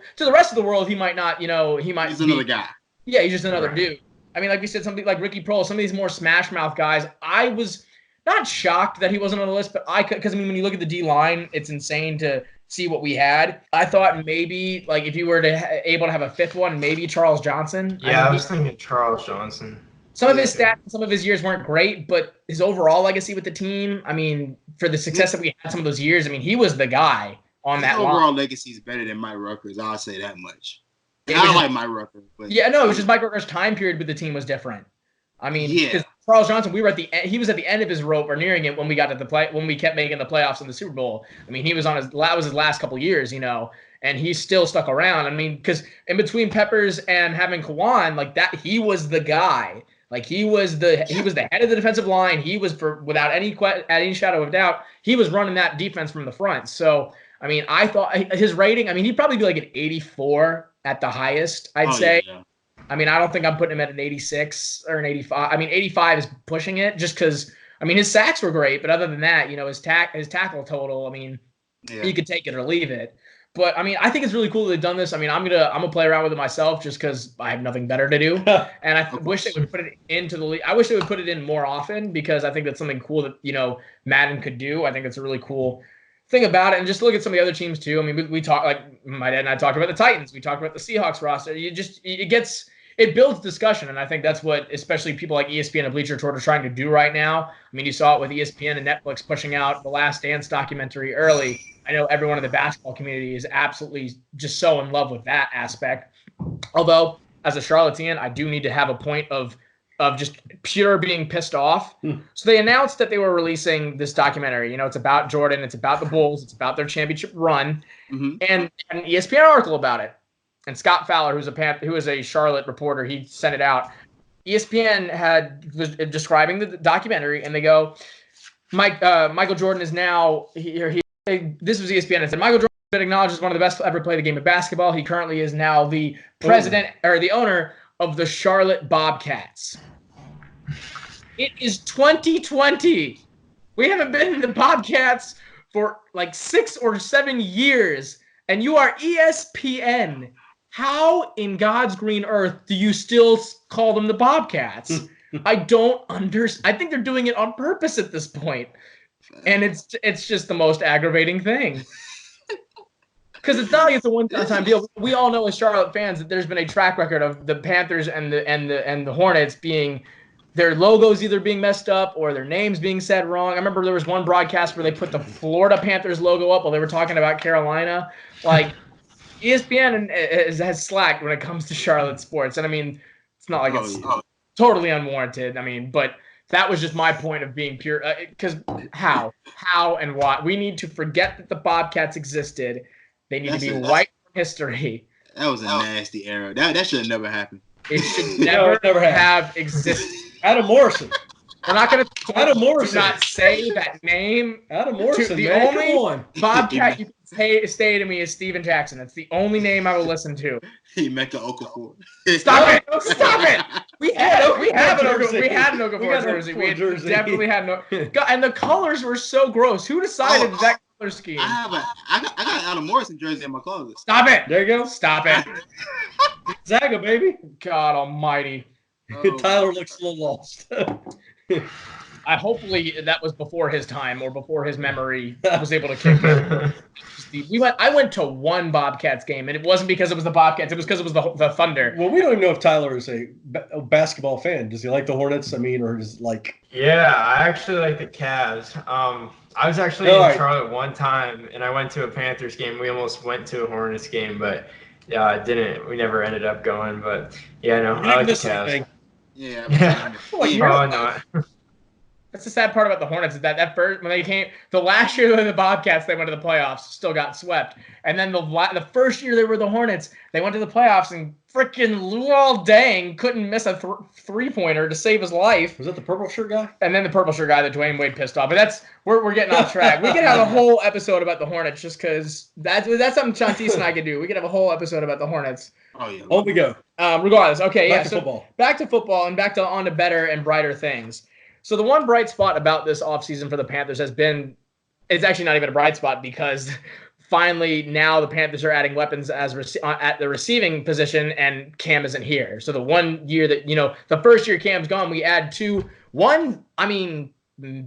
the world, he might not. He's another guy. Yeah, he's just another dude. Like we said, something like Ricky Prohl, some of these more smash mouth guys, I was not shocked that he wasn't on the list, but because when you look at the D line, it's insane to see what we had. I thought maybe, like, if you were able to have a fifth one, maybe Charles Johnson. Yeah, I was thinking Charles Johnson. Some of his stats, some of his years weren't great, but his overall legacy with the team, for the success that we had some of those years, he was the guy on that line. His overall legacy is better than Mike Rucker's. I'll say that much. I like Mike Rucker. But it was just Mike Rucker's time period with the team was different. Because Charles Johnson, he was at the end of his rope or nearing it when we got to when we kept making the playoffs in the Super Bowl. He was that was his last couple years, and he still stuck around. because in between Peppers and having Kawan, like that, he was the guy. Like he was the head of the defensive line. He was, without any shadow of doubt, he was running that defense from the front. So I mean, I thought his rating, I mean, he'd probably be like an 84 at the highest, I'd say. Yeah. I mean, I don't think I'm putting him at an 86 or an 85. I mean, 85 is pushing it just because, I mean, his sacks were great, but other than that, his tackle total, I mean, you could take it or leave it. But I mean, I think it's really cool that they've done this. I mean, I'm gonna play around with it myself just because I have nothing better to do, and I wish they would put it into the league. I wish they would put it in more often because I think that's something cool that Madden could do. I think it's a really cool thing about it. And just look at some of the other teams too. I mean, we talk, like my dad and I talked about the Titans. We talked about the Seahawks roster. It builds discussion, and I think that's what especially people like ESPN and Bleacher Report are trying to do right now. I mean, you saw it with ESPN and Netflix pushing out the Last Dance documentary early. I know everyone in the basketball community is absolutely just so in love with that aspect. Although, as a Charlottean, I do need to have a point of just pure being pissed off. So they announced that they were releasing this documentary. It's about Jordan. It's about the Bulls. It's about their championship run. And an ESPN article about it. And Scott Fowler, who is a Charlotte reporter, he sent it out. ESPN was describing the documentary, and they go, Michael Jordan is now this was ESPN. It said Michael Jordan has been acknowledged as one of the best to ever play the game of basketball. He currently is now the president or the owner of the Charlotte Bobcats. It is 2020. We haven't been in the Bobcats for like 6 or 7 years, and you are ESPN. How in God's green earth do you still call them the Bobcats? I don't understand. I think they're doing it on purpose at this point. And it's just the most aggravating thing. Because it's not like it's a one-time deal. We all know as Charlotte fans that there's been a track record of the Panthers and the Hornets being their logos either being messed up or their names being said wrong. I remember there was one broadcast where they put the Florida Panthers logo up while they were talking about Carolina. Like, ESPN has slacked when it comes to Charlotte sports. And I mean, it's not like it's totally unwarranted. I mean, but that was just my point of being pure. Because how and why? We need to forget that the Bobcats existed. They need to be wiped from history. That was a nasty era. That should have never happened. It should never have existed. Adam Morrison. We're not going to Adam Morrison. not say that name. Adam Morrison. The man, only Bobcat you can say to me is Steven Jackson. That's the only name I will listen to. Emeka Okafor. Stop it! Stop it! We had an Okafor jersey. We definitely had no. And the colors were so gross. Who decided that color scheme? I got an Adam Morrison jersey in my closet. Stop it! There you go. Stop it! Zaga, baby. God Almighty. Tyler looks a little lost. Hopefully that was before his time or before his memory was able to kick in. I went to one Bobcats game, and it wasn't because it was the Bobcats. It was because it was the Thunder. Well, we don't even know if Tyler is a basketball fan. Does he like the Hornets? I mean, or is like? Yeah, I actually like the Cavs. I was actually in Charlotte one time, and I went to a Panthers game. We almost went to a Hornets game, but didn't. We never ended up going. But yeah, no, I like the Cavs. Anything. Yeah. Probably not. That's the sad part about the Hornets is that first when they came the last year of the Bobcats they went to the playoffs, still got swept, and then the first year they were the Hornets, they went to the playoffs and freaking Luol Deng couldn't miss a 3-pointer to save his life. Was that the purple shirt guy? And then the purple shirt guy that Dwayne Wade pissed off. But we're getting off track. We could have a whole episode about the Hornets just because that's something Chantis and I could do. We could have a whole episode about the Hornets. Oh yeah. On we go. Regardless, okay, Back to football. Back to football and back to on to better and brighter things. So the one bright spot about this offseason for the Panthers has been, it's actually not even a bright spot because finally now the Panthers are adding weapons as at the receiving position and Cam isn't here. So the 1 year that, the first year Cam's gone, we add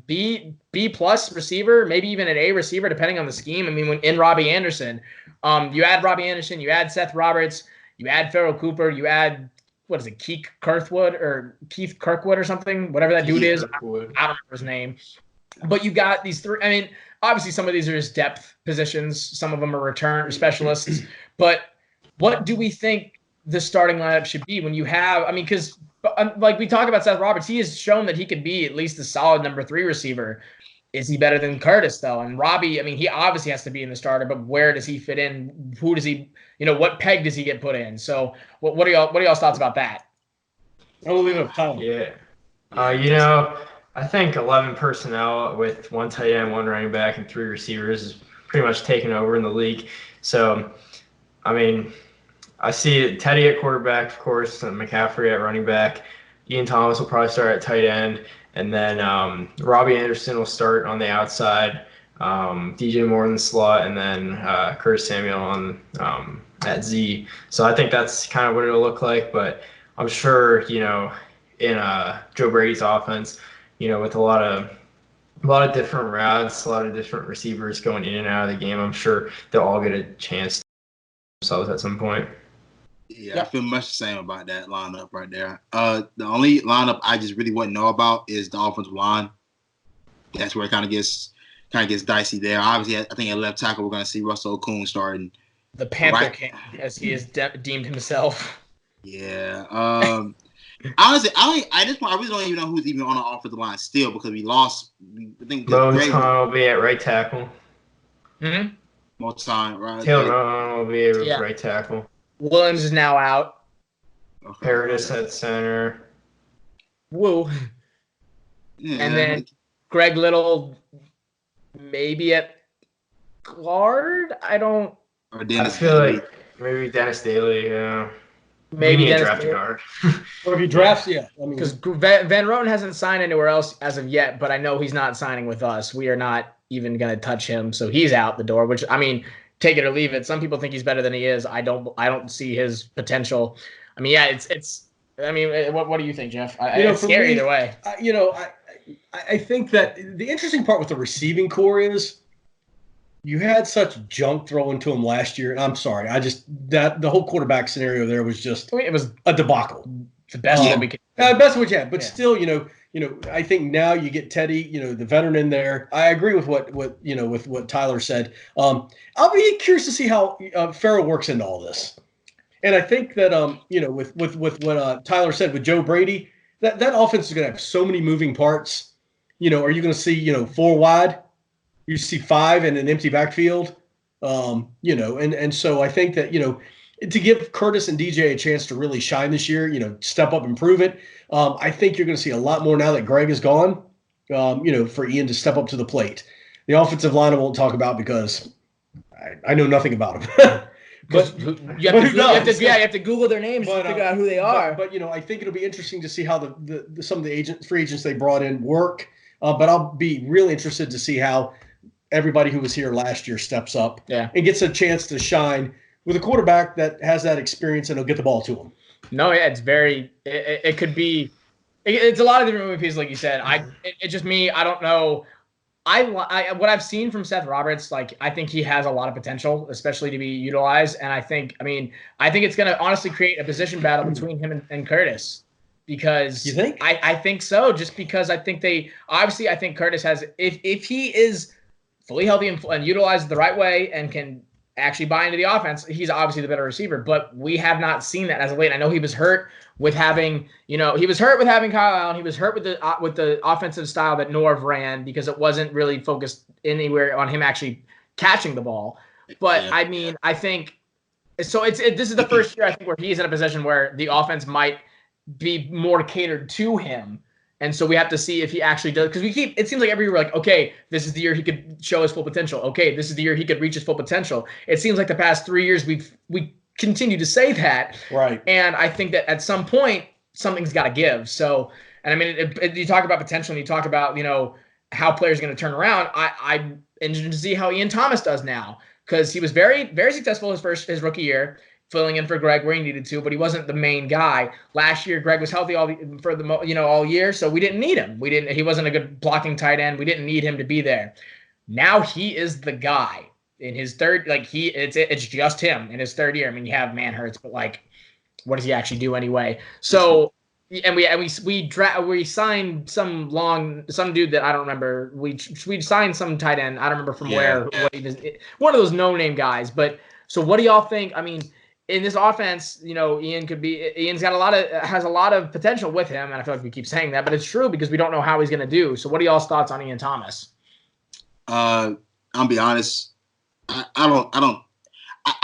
B plus receiver, maybe even an A receiver, depending on the scheme. I mean, when in Robbie Anderson, you add Robbie Anderson, you add Seth Roberts, you add Farrell Cooper, you add, what is it, Keith Kirkwood or something, whatever that dude is. I don't remember his name. But you got these three. I mean, obviously some of these are just depth positions. Some of them are return specialists. But what do we think the starting lineup should be when you have, because like we talk about Seth Roberts, he has shown that he could be at least a solid number 3 receiver. Is he better than Curtis, though? And Robbie, he obviously has to be in the starter, but where does he fit in? Who does he, what peg does he get put in? So what are y'all's thoughts about that? I'll leave it up to Yeah. I think 11 personnel with 1 tight end, 1 running back, and 3 receivers is pretty much taken over in the league. So, I mean, I see Teddy at quarterback, of course, and McCaffrey at running back. Ian Thomas will probably start at tight end, and then Robbie Anderson will start on the outside, DJ Moore in the slot, and then Curtis Samuel on at Z. So I think that's kind of what it'll look like, but I'm sure, in Joe Brady's offense, with a lot of different routes, a lot of different receivers going in and out of the game, I'm sure they'll all get a chance to themselves at some point. Yeah, I feel much the same about that lineup right there. The only lineup I just really wouldn't know about is the offensive line. That's where it kind of gets dicey there. Obviously, I think at left tackle we're going to see Russell Okung starting. The Panther King, as he is deemed himself. Yeah. Honestly, at this point, I really don't even know who's even on the offensive line still because we lost. I think Bones will be at right tackle. Mm-hmm. More time, right? Taylor Moton will be at right tackle. Williams is now out. Okay. Paradis at center. Woo. Yeah. And then Greg Little maybe at guard. I feel like maybe Dennis Daly. Yeah. Maybe Dennis draft Daly. Guard. Or if he drafts, yeah. Because Van Roten hasn't signed anywhere else as of yet, but I know he's not signing with us. We are not even going to touch him, so he's out the door. Which take it or leave it. Some people think he's better than he is. I don't see his potential. I mean, yeah, it's. I mean, what do you think, Jeff? It's scary either way. I think that the interesting part with the receiving core is you had such junk thrown to him last year, and I'm sorry, the whole quarterback scenario there was just it was a debacle. The best that we could. Best we can, but still, I think now you get Teddy, the veteran in there. I agree with what Tyler said. I'll be curious to see how Farrell works into all this. And I think that with what Tyler said with Joe Brady, that offense is going to have so many moving parts. Are you going to see 4 wide? You see 5 in an empty backfield. And so I think that to give Curtis and DJ a chance to really shine this year, step up and prove it. I think you're going to see a lot more now that Greg is gone. For Ian to step up to the plate. The offensive line I won't talk about because I know nothing about him. But you have to Google their names to figure out who they are. But I think it'll be interesting to see how some of the free agents they brought in work. But I'll be really interested to see how everybody who was here last year steps up and gets a chance to shine with a quarterback that has that experience and will get the ball to him. No, yeah, it's very. It could be. It's a lot of different moving pieces, like you said. It's just me. I don't know. What I've seen from Seth Roberts, I think he has a lot of potential, especially to be utilized. And I think it's going to honestly create a position battle between him and Curtis. Because you think? I think so. Just because I think I think Curtis has, if he is fully healthy and utilized the right way and can actually buy into the offense, he's obviously the better receiver. But we have not seen that as of late. I know he was hurt with having, Kyle Allen. He was hurt with the offensive style that Norv ran because it wasn't really focused anywhere on him actually catching the ball. But I think so. This is the first year I think where he's in a position where the offense might be more catered to him. And so we have to see if he actually does, because it seems like every year we're like, okay, this is the year he could show his full potential. Okay, this is the year he could reach his full potential. It seems like the past 3 years we continue to say that. Right. And I think that at some point something's got to give. So, and you talk about potential and you talk about, how players are going to turn around. I'm interested to see how Ian Thomas does now, because he was very, very successful his rookie year, filling in for Greg where he needed to, but he wasn't the main guy. Last year, Greg was healthy all year, so we didn't need him. He wasn't a good blocking tight end. We didn't need him to be there. Now he is the guy in his third. It's just him in his third year. You have Manhurts, but what does he actually do anyway? So, and we signed some dude that I don't remember. We signed some tight end. I don't remember from where. One of those no-name guys. But so, what do y'all think? In this offense, Ian's has a lot of potential with him, and I feel like we keep saying that, but it's true because we don't know how he's going to do. So, what are y'all's thoughts on Ian Thomas? I'll be honest. I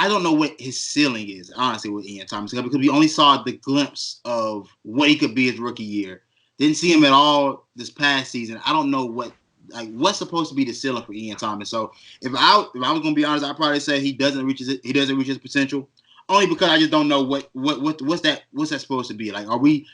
don't know what his ceiling is, honestly, with Ian Thomas, because we only saw the glimpse of what he could be his rookie year. Didn't see him at all this past season. I don't know what what's supposed to be the ceiling for Ian Thomas? So if I was gonna be honest, I'd probably say he doesn't reach his potential, only because I just don't know what's that supposed to be. Like, are we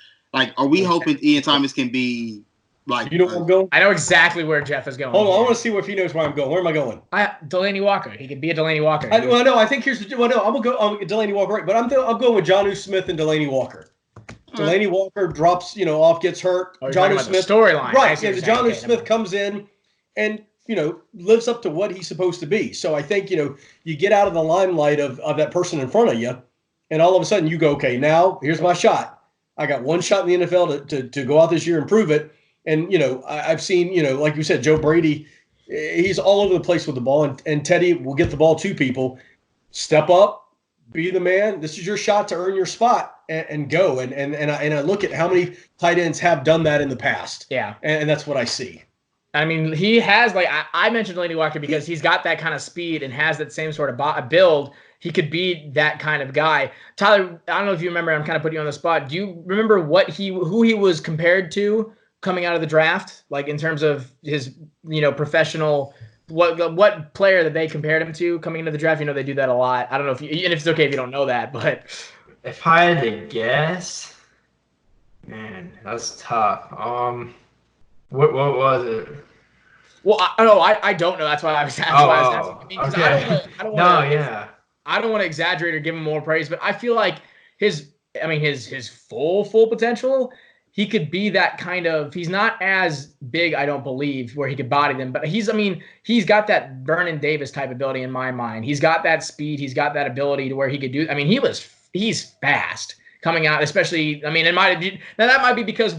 hoping Ian Thomas can be like? You know where I'm going? I know exactly where Jeff is going. Hold on, I want to see if he knows where I'm going. Where am I going? Delaney Walker. He could be a Delaney Walker. No, I think here's I'm gonna go Delaney Walker, right? But I'm going with Jonnu Smith and Delaney Walker. Delaney Walker drops, off, gets hurt. Jonnu Smith storyline, right? Yeah, the Jonnu Smith comes in and lives up to what he's supposed to be. So I think you get out of the limelight of that person in front of you, and all of a sudden you go, okay, now here's my shot. I got one shot in the NFL to go out this year and prove it. And I've seen like you said, Joe Brady, he's all over the place with the ball, and Teddy will get the ball to people. Step up. Be the man. This is your shot to earn your spot and go. And I look at how many tight ends have done that in the past. Yeah. And that's what I see. I mean, he has, like, I mentioned Delaney Walker because he's got that kind of speed and has that same sort of build. He could be that kind of guy. Tyler, I don't know if you remember, I'm kind of putting you on the spot. Do you remember who he was compared to coming out of the draft? Like, in terms of his, professional, what player that they compared him to coming into the draft? They do that a lot. I don't know and if it's okay if you don't know that, but if I had to guess, man, that's tough. What was it? Well, I don't know. That's why I was asking. I mean, okay. I don't want to exaggerate or give him more praise, but I feel like his full potential. He could be that kind of. He's not as big, I don't believe, where he could body them. But he's got that Vernon Davis type ability in my mind. He's got that speed. He's got that ability to where he could do. I mean, he's fast coming out, especially. I mean, that might be because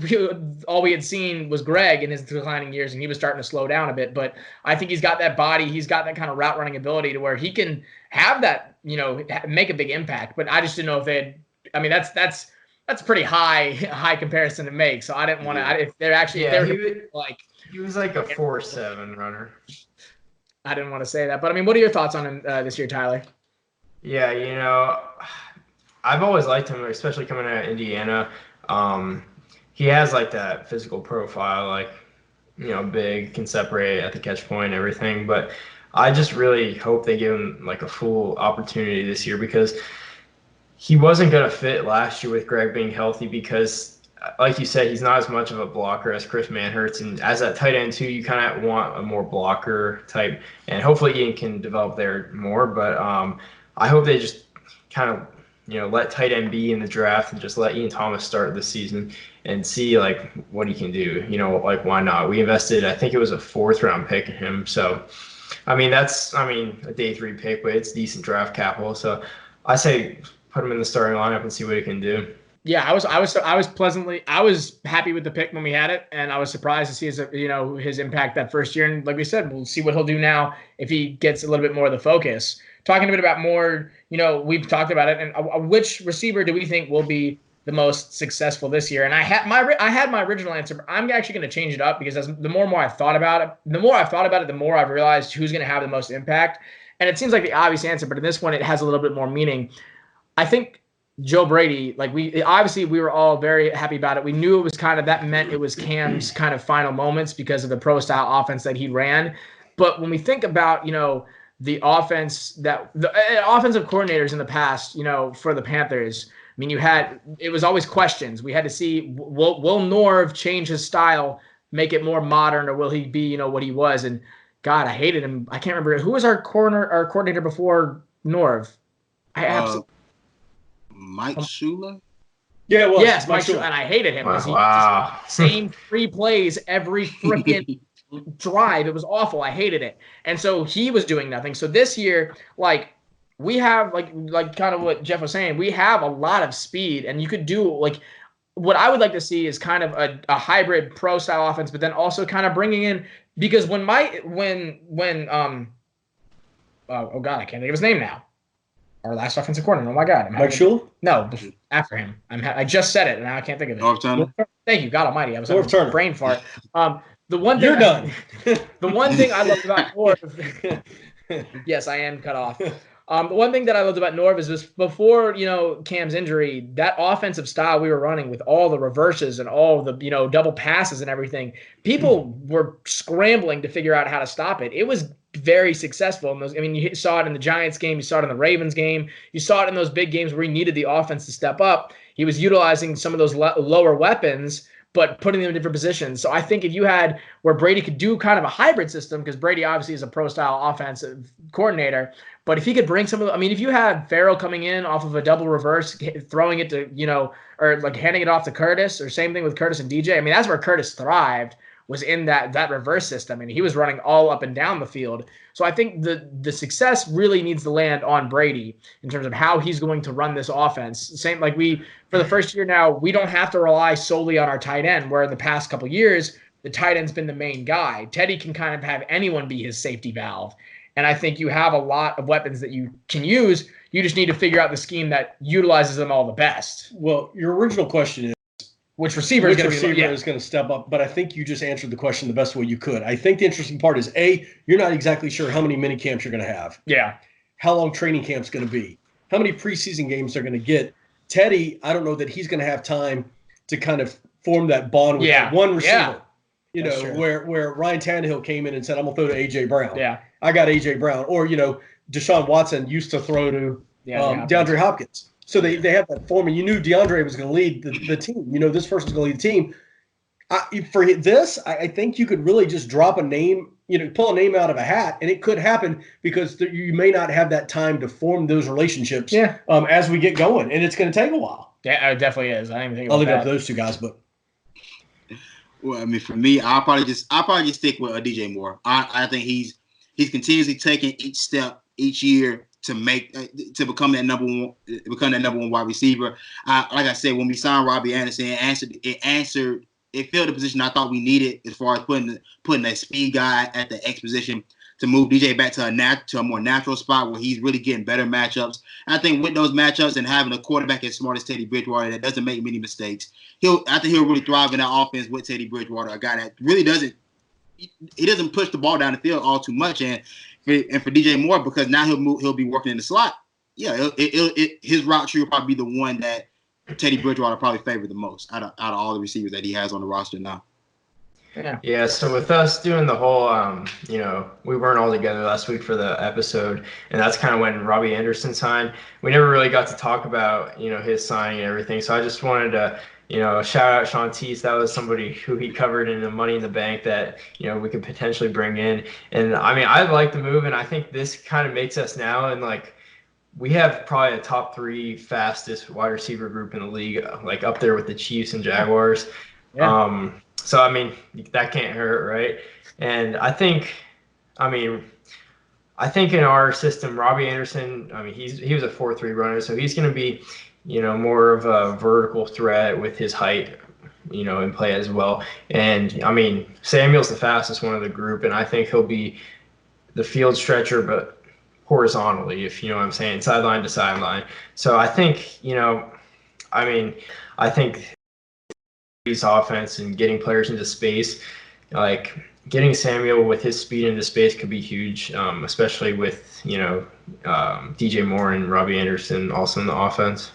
all we had seen was Greg in his declining years, and he was starting to slow down a bit. But I think he's got that body. He's got that kind of route running ability to where he can have that, make a big impact. But I just didn't know if they had. I mean, that's a pretty high comparison to make. So I didn't want to. If they're actually, he was like a 4.7 runner. I didn't want to say that, but I mean, what are your thoughts on him this year, Tyler? Yeah, I've always liked him, especially coming out of Indiana. He has like that physical profile, like big, can separate at the catch point, everything. But I just really hope they give him like a full opportunity this year because he wasn't going to fit last year with Greg being healthy because, like you said, he's not as much of a blocker as Chris Manhertz. And as that tight end, too, you kind of want a more blocker type. And hopefully Ian can develop there more. But I hope they just kind of, let tight end be in the draft and just let Ian Thomas start this season and see, like, what he can do. Like, why not? We invested, I think it was a 4th-round pick in him. So, that's a day 3 pick, but it's decent draft capital. So I say put him in the starting lineup and see what he can do. Yeah, I was happy with the pick when we had it, and I was surprised to see his impact that first year. And like we said, we'll see what he'll do now if he gets a little bit more of the focus. Talking a bit about more, we've talked about it, and which receiver do we think will be the most successful this year? And I had my original answer, but I'm actually going to change it up because the more I've thought about it, the more I've realized who's going to have the most impact. And it seems like the obvious answer, but in this one, it has a little bit more meaning. I think Joe Brady, we were all very happy about it. We knew it was that meant it was Cam's kind of final moments because of the pro style offense that he ran. But when we think about, the offense the offensive coordinators in the past, for the Panthers, I mean, it was always questions. We had to see, will Norv change his style, make it more modern, or will he be, what he was? And God, I hated him. I can't remember who was our coordinator before Norv. I absolutely. Mike Shula? Yeah, it was. Yes, Mike Shula. And I hated him. Wow. Same 3 plays every freaking drive. It was awful. I hated it. And so he was doing nothing. So this year, we have, like kind of what Jeff was saying, we have a lot of speed, and you could do, what I would like to see is kind of a hybrid pro-style offense, but then also kind of bringing in, because oh God, I can't think of his name now. Our last offensive coordinator. Oh my God, Mike Shula? No, after him. I just said it, and now I can't think of it. Norv Turner. Thank you, God Almighty. I was Norv Turner. Brain fart. The one thing You're done. The one thing I love about Norv. Yes, I am cut off. The one thing that I loved about Norv is this before, Cam's injury, that offensive style we were running with all the reverses and all the, double passes and everything, people were scrambling to figure out how to stop it. It was very successful in those. I mean, you saw it in the Giants game, you saw it in the Ravens game, you saw it in those big games where he needed the offense to step up. He was utilizing some of those lower weapons, but putting them in different positions. So I think if you had where Brady could do kind of a hybrid system, because Brady obviously is a pro-style offensive coordinator, but if he could bring some of the, I mean, if you had Farrell coming in off of a double reverse, throwing it to, or like handing it off to Curtis, or same thing with Curtis and DJ. I mean, that's where Curtis thrived, was in that reverse system. And he was running all up and down the field. So I think the success really needs to land on Brady in terms of how he's going to run this offense. Same like for the first year now, we don't have to rely solely on our tight end, where in the past couple of years, the tight end's been the main guy. Teddy can kind of have anyone be his safety valve. And I think you have a lot of weapons that you can use. You just need to figure out the scheme that utilizes them all the best. Well, your original question is, which receiver is going to step up? But I think you just answered the question the best way you could. I think the interesting part is, A, you're not exactly sure how many mini camps you're going to have. Yeah. How long training camp's going to be. How many preseason games they're going to get. Teddy, I don't know that he's going to have time to kind of form that bond with that one receiver. Yeah. Where Ryan Tannehill came in and said, I'm going to throw to A.J. Brown. Yeah. I got A.J. Brown. Or, Deshaun Watson used to throw to DeAndre Hopkins. So they have that form, and you knew DeAndre was going to lead the team. This person's going to lead the team. For this, I think you could really just drop a name, pull a name out of a hat, and it could happen because you may not have that time to form those relationships as we get going, and it's going to take a while. Yeah, it definitely is. I didn't even think I'll about leave that. it up to those two guys, but. Well, I mean, for me, I'll probably just stick with DJ Moore. I think he's continuously taking each step each year to to become that number one wide receiver. Like I said, when we signed Robbie Anderson, it filled the position I thought we needed as far as putting that speed guy at the X position to move DJ back to a more natural spot where he's really getting better matchups. And I think with those matchups and having a quarterback as smart as Teddy Bridgewater that doesn't make many mistakes, I think he'll really thrive in that offense with Teddy Bridgewater, a guy that really doesn't push the ball down the field all too much. And for DJ Moore, because now he'll be working in the slot. Yeah, his route tree will probably be the one that Teddy Bridgewater probably favored the most out of all the receivers that he has on the roster now. Yeah, so with us doing the whole, we weren't all together last week for the episode, and that's kind of when Robbie Anderson signed. We never really got to talk about, his signing and everything, so I just wanted to, shout out Sean Teese. That was somebody who he covered in the Money in the Bank that, we could potentially bring in. And, I mean, I like the move, and I think this kind of makes us now, and, we have probably a top 3 fastest wide receiver group in the league, up there with the Chiefs and Jaguars. Yeah. So, I mean, that can't hurt, right? And I think in our system, Robbie Anderson, I mean, he was a 4-3 runner, so he's going to be, more of a vertical threat with his height, in play as well. And, I mean, Samuel's the fastest one of the group, and I think he'll be the field stretcher, but horizontally, if you know what I'm saying, sideline to sideline. So I think, I think offense and getting players into space, getting Samuel with his speed into space could be huge, especially with DJ Moore and Robbie Anderson also in the offense.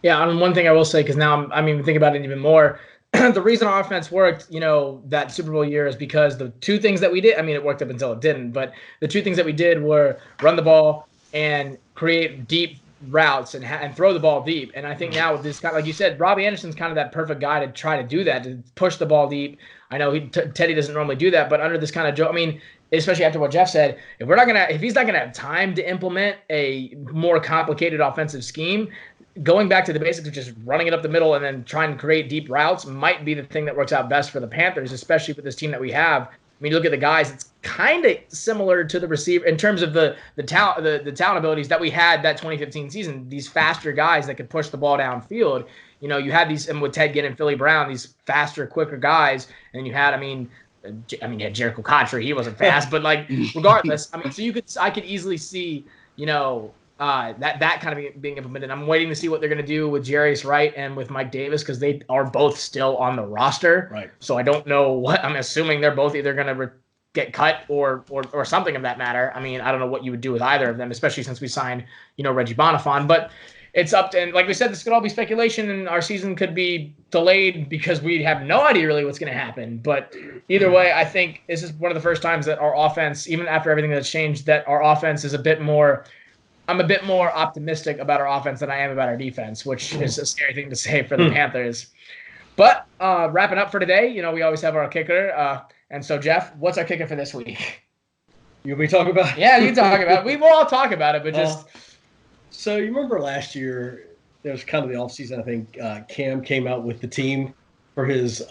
Yeah, and one thing I will say, because now I'm even thinking about it even more, the reason our offense worked, that Super Bowl year is because the two things that we did, I mean, it worked up until it didn't, but the two things that we did were run the ball and create deep routes and throw the ball deep. And I think now with this kind, like you said, Robbie Anderson's kind of that perfect guy to try to do that, to push the ball deep. I know Teddy doesn't normally do that, but under this kind of joke, I mean, especially after what Jeff said, if he's not gonna have time to implement a more complicated offensive scheme, going back to the basics of just running it up the middle and then trying to create deep routes might be the thing that works out best for the Panthers, especially with this team that we have. I mean, you look at the guys, it's kind of similar to the receiver in terms of the talent abilities that we had that 2015 season, these faster guys that could push the ball downfield. You had these, and with Ted Ginn and Philly Brown, these faster, quicker guys. And then you had, you had Jericho Contra. He wasn't fast, but regardless, so I could easily see, that kind of being implemented. I'm waiting to see what they're going to do with Jarius Wright and with Mike Davis, because they are both still on the roster. Right. So I don't know I'm assuming they're both either going to get cut or something of that matter. I mean, I don't know what you would do with either of them, especially since we signed, Reggie Bonifon. But it's up to, and like we said, this could all be speculation, and our season could be delayed because we have no idea really what's going to happen. But either way, I think this is one of the first times that our offense, even after everything that's changed, that our offense is I'm a bit more optimistic about our offense than I am about our defense, which is a scary thing to say for the Panthers. But wrapping up for today, we always have our kicker. And so, Jeff, what's our kicker for this week? You want me to talk about it? Yeah, you talk about it. We will all talk about it, but just... So you remember last year, there was kind of the offseason, I think Cam came out with the team for his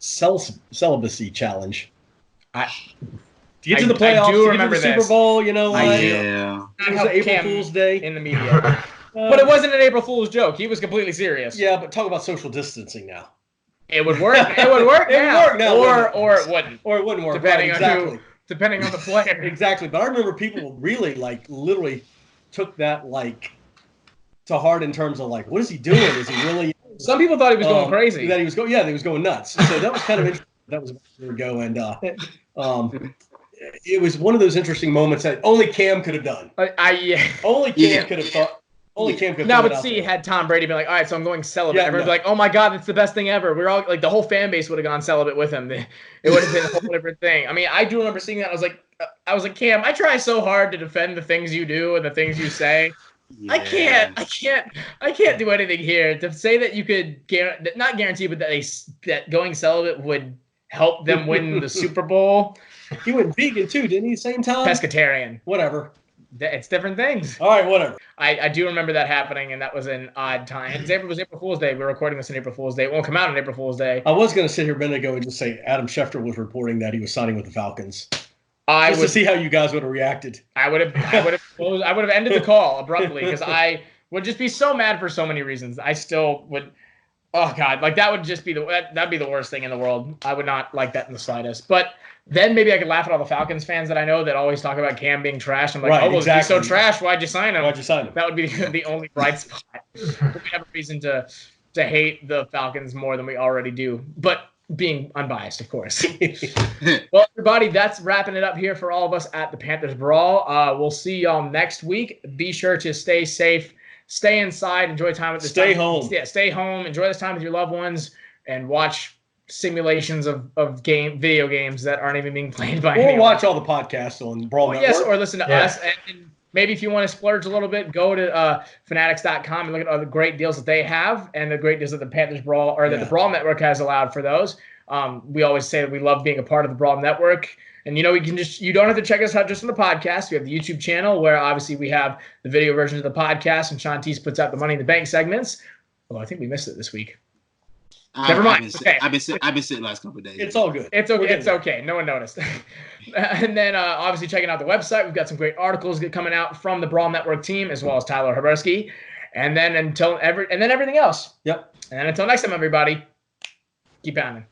celibacy challenge. To get to the playoffs, to get to the Super Bowl, Yeah. It was April Fool's Day. In the media. But it wasn't an April Fool's joke. He was completely serious. Yeah, but talk about social distancing now. It would work. It would work now. Or it wouldn't. Or it wouldn't work. Depending on the player. Exactly. But I remember people really, literally took that, to heart in terms of, what is he doing? Is he really... Some people thought he was going crazy. That he was going nuts. So that was kind of interesting. That was a year ago. And it was one of those interesting moments that only Cam could have done. Only Cam could have thought. Only Cam could have but had Tom Brady been like, all right, so I'm going celibate. Everyone's like, oh my God, that's the best thing ever. We're all the whole fan base would have gone celibate with him. It would have been a whole different thing. I mean, I do remember seeing that. I was like, Cam, I try so hard to defend the things you do and the things you say. Yeah. I can't do anything here. To say that you could not guarantee, but that going celibate would help them win the Super Bowl. He went vegan too, didn't he? Same time. Pescatarian. Whatever. It's different things. All right, whatever. I do remember that happening, and that was an odd time. It was April Fool's Day. We're recording this on April Fool's Day. It won't come out on April Fool's Day. I was going to sit here a minute ago and just say Adam Schefter was reporting that he was signing with the Falcons. To see how you guys would have reacted. I would have ended the call abruptly because I would just be so mad for so many reasons. I still would. Oh God, that would just be that'd be the worst thing in the world. I would not like that in the slightest. But then maybe I could laugh at all the Falcons fans that I know that always talk about Cam being trash. I'm like, exactly. He's so trash. Why'd you sign him? That would be the only bright spot. We have a reason to hate the Falcons more than we already do. But being unbiased, of course. Well, everybody, that's wrapping it up here for all of us at the Panthers Brawl. We'll see y'all next week. Be sure to stay safe, stay inside, enjoy time with this. Stay home. Yeah, stay home. Enjoy this time with your loved ones, and watch simulations of video games that aren't even being played by anyone. Or watch all the podcasts on Brawl Network. Yes, or listen to us. And maybe if you want to splurge a little bit, go to fanatics.com and look at all the great deals that they have and the great deals that the Panthers Brawl or that the Brawl Network has allowed for those. We always say that we love being a part of the Brawl Network. And you don't have to check us out just on the podcast. We have the YouTube channel where obviously we have the video versions of the podcast, and Sean Teese puts out the Money in the Bank segments. Although I think we missed it this week. Never mind. I've been sick the last couple of days. It's all good. It's okay. It's okay. No one noticed. And then obviously checking out the website. We've got some great articles coming out from the Brawl Network team as well as Tyler Habersky. And then everything else. Yep. And then until next time, everybody, keep pounding.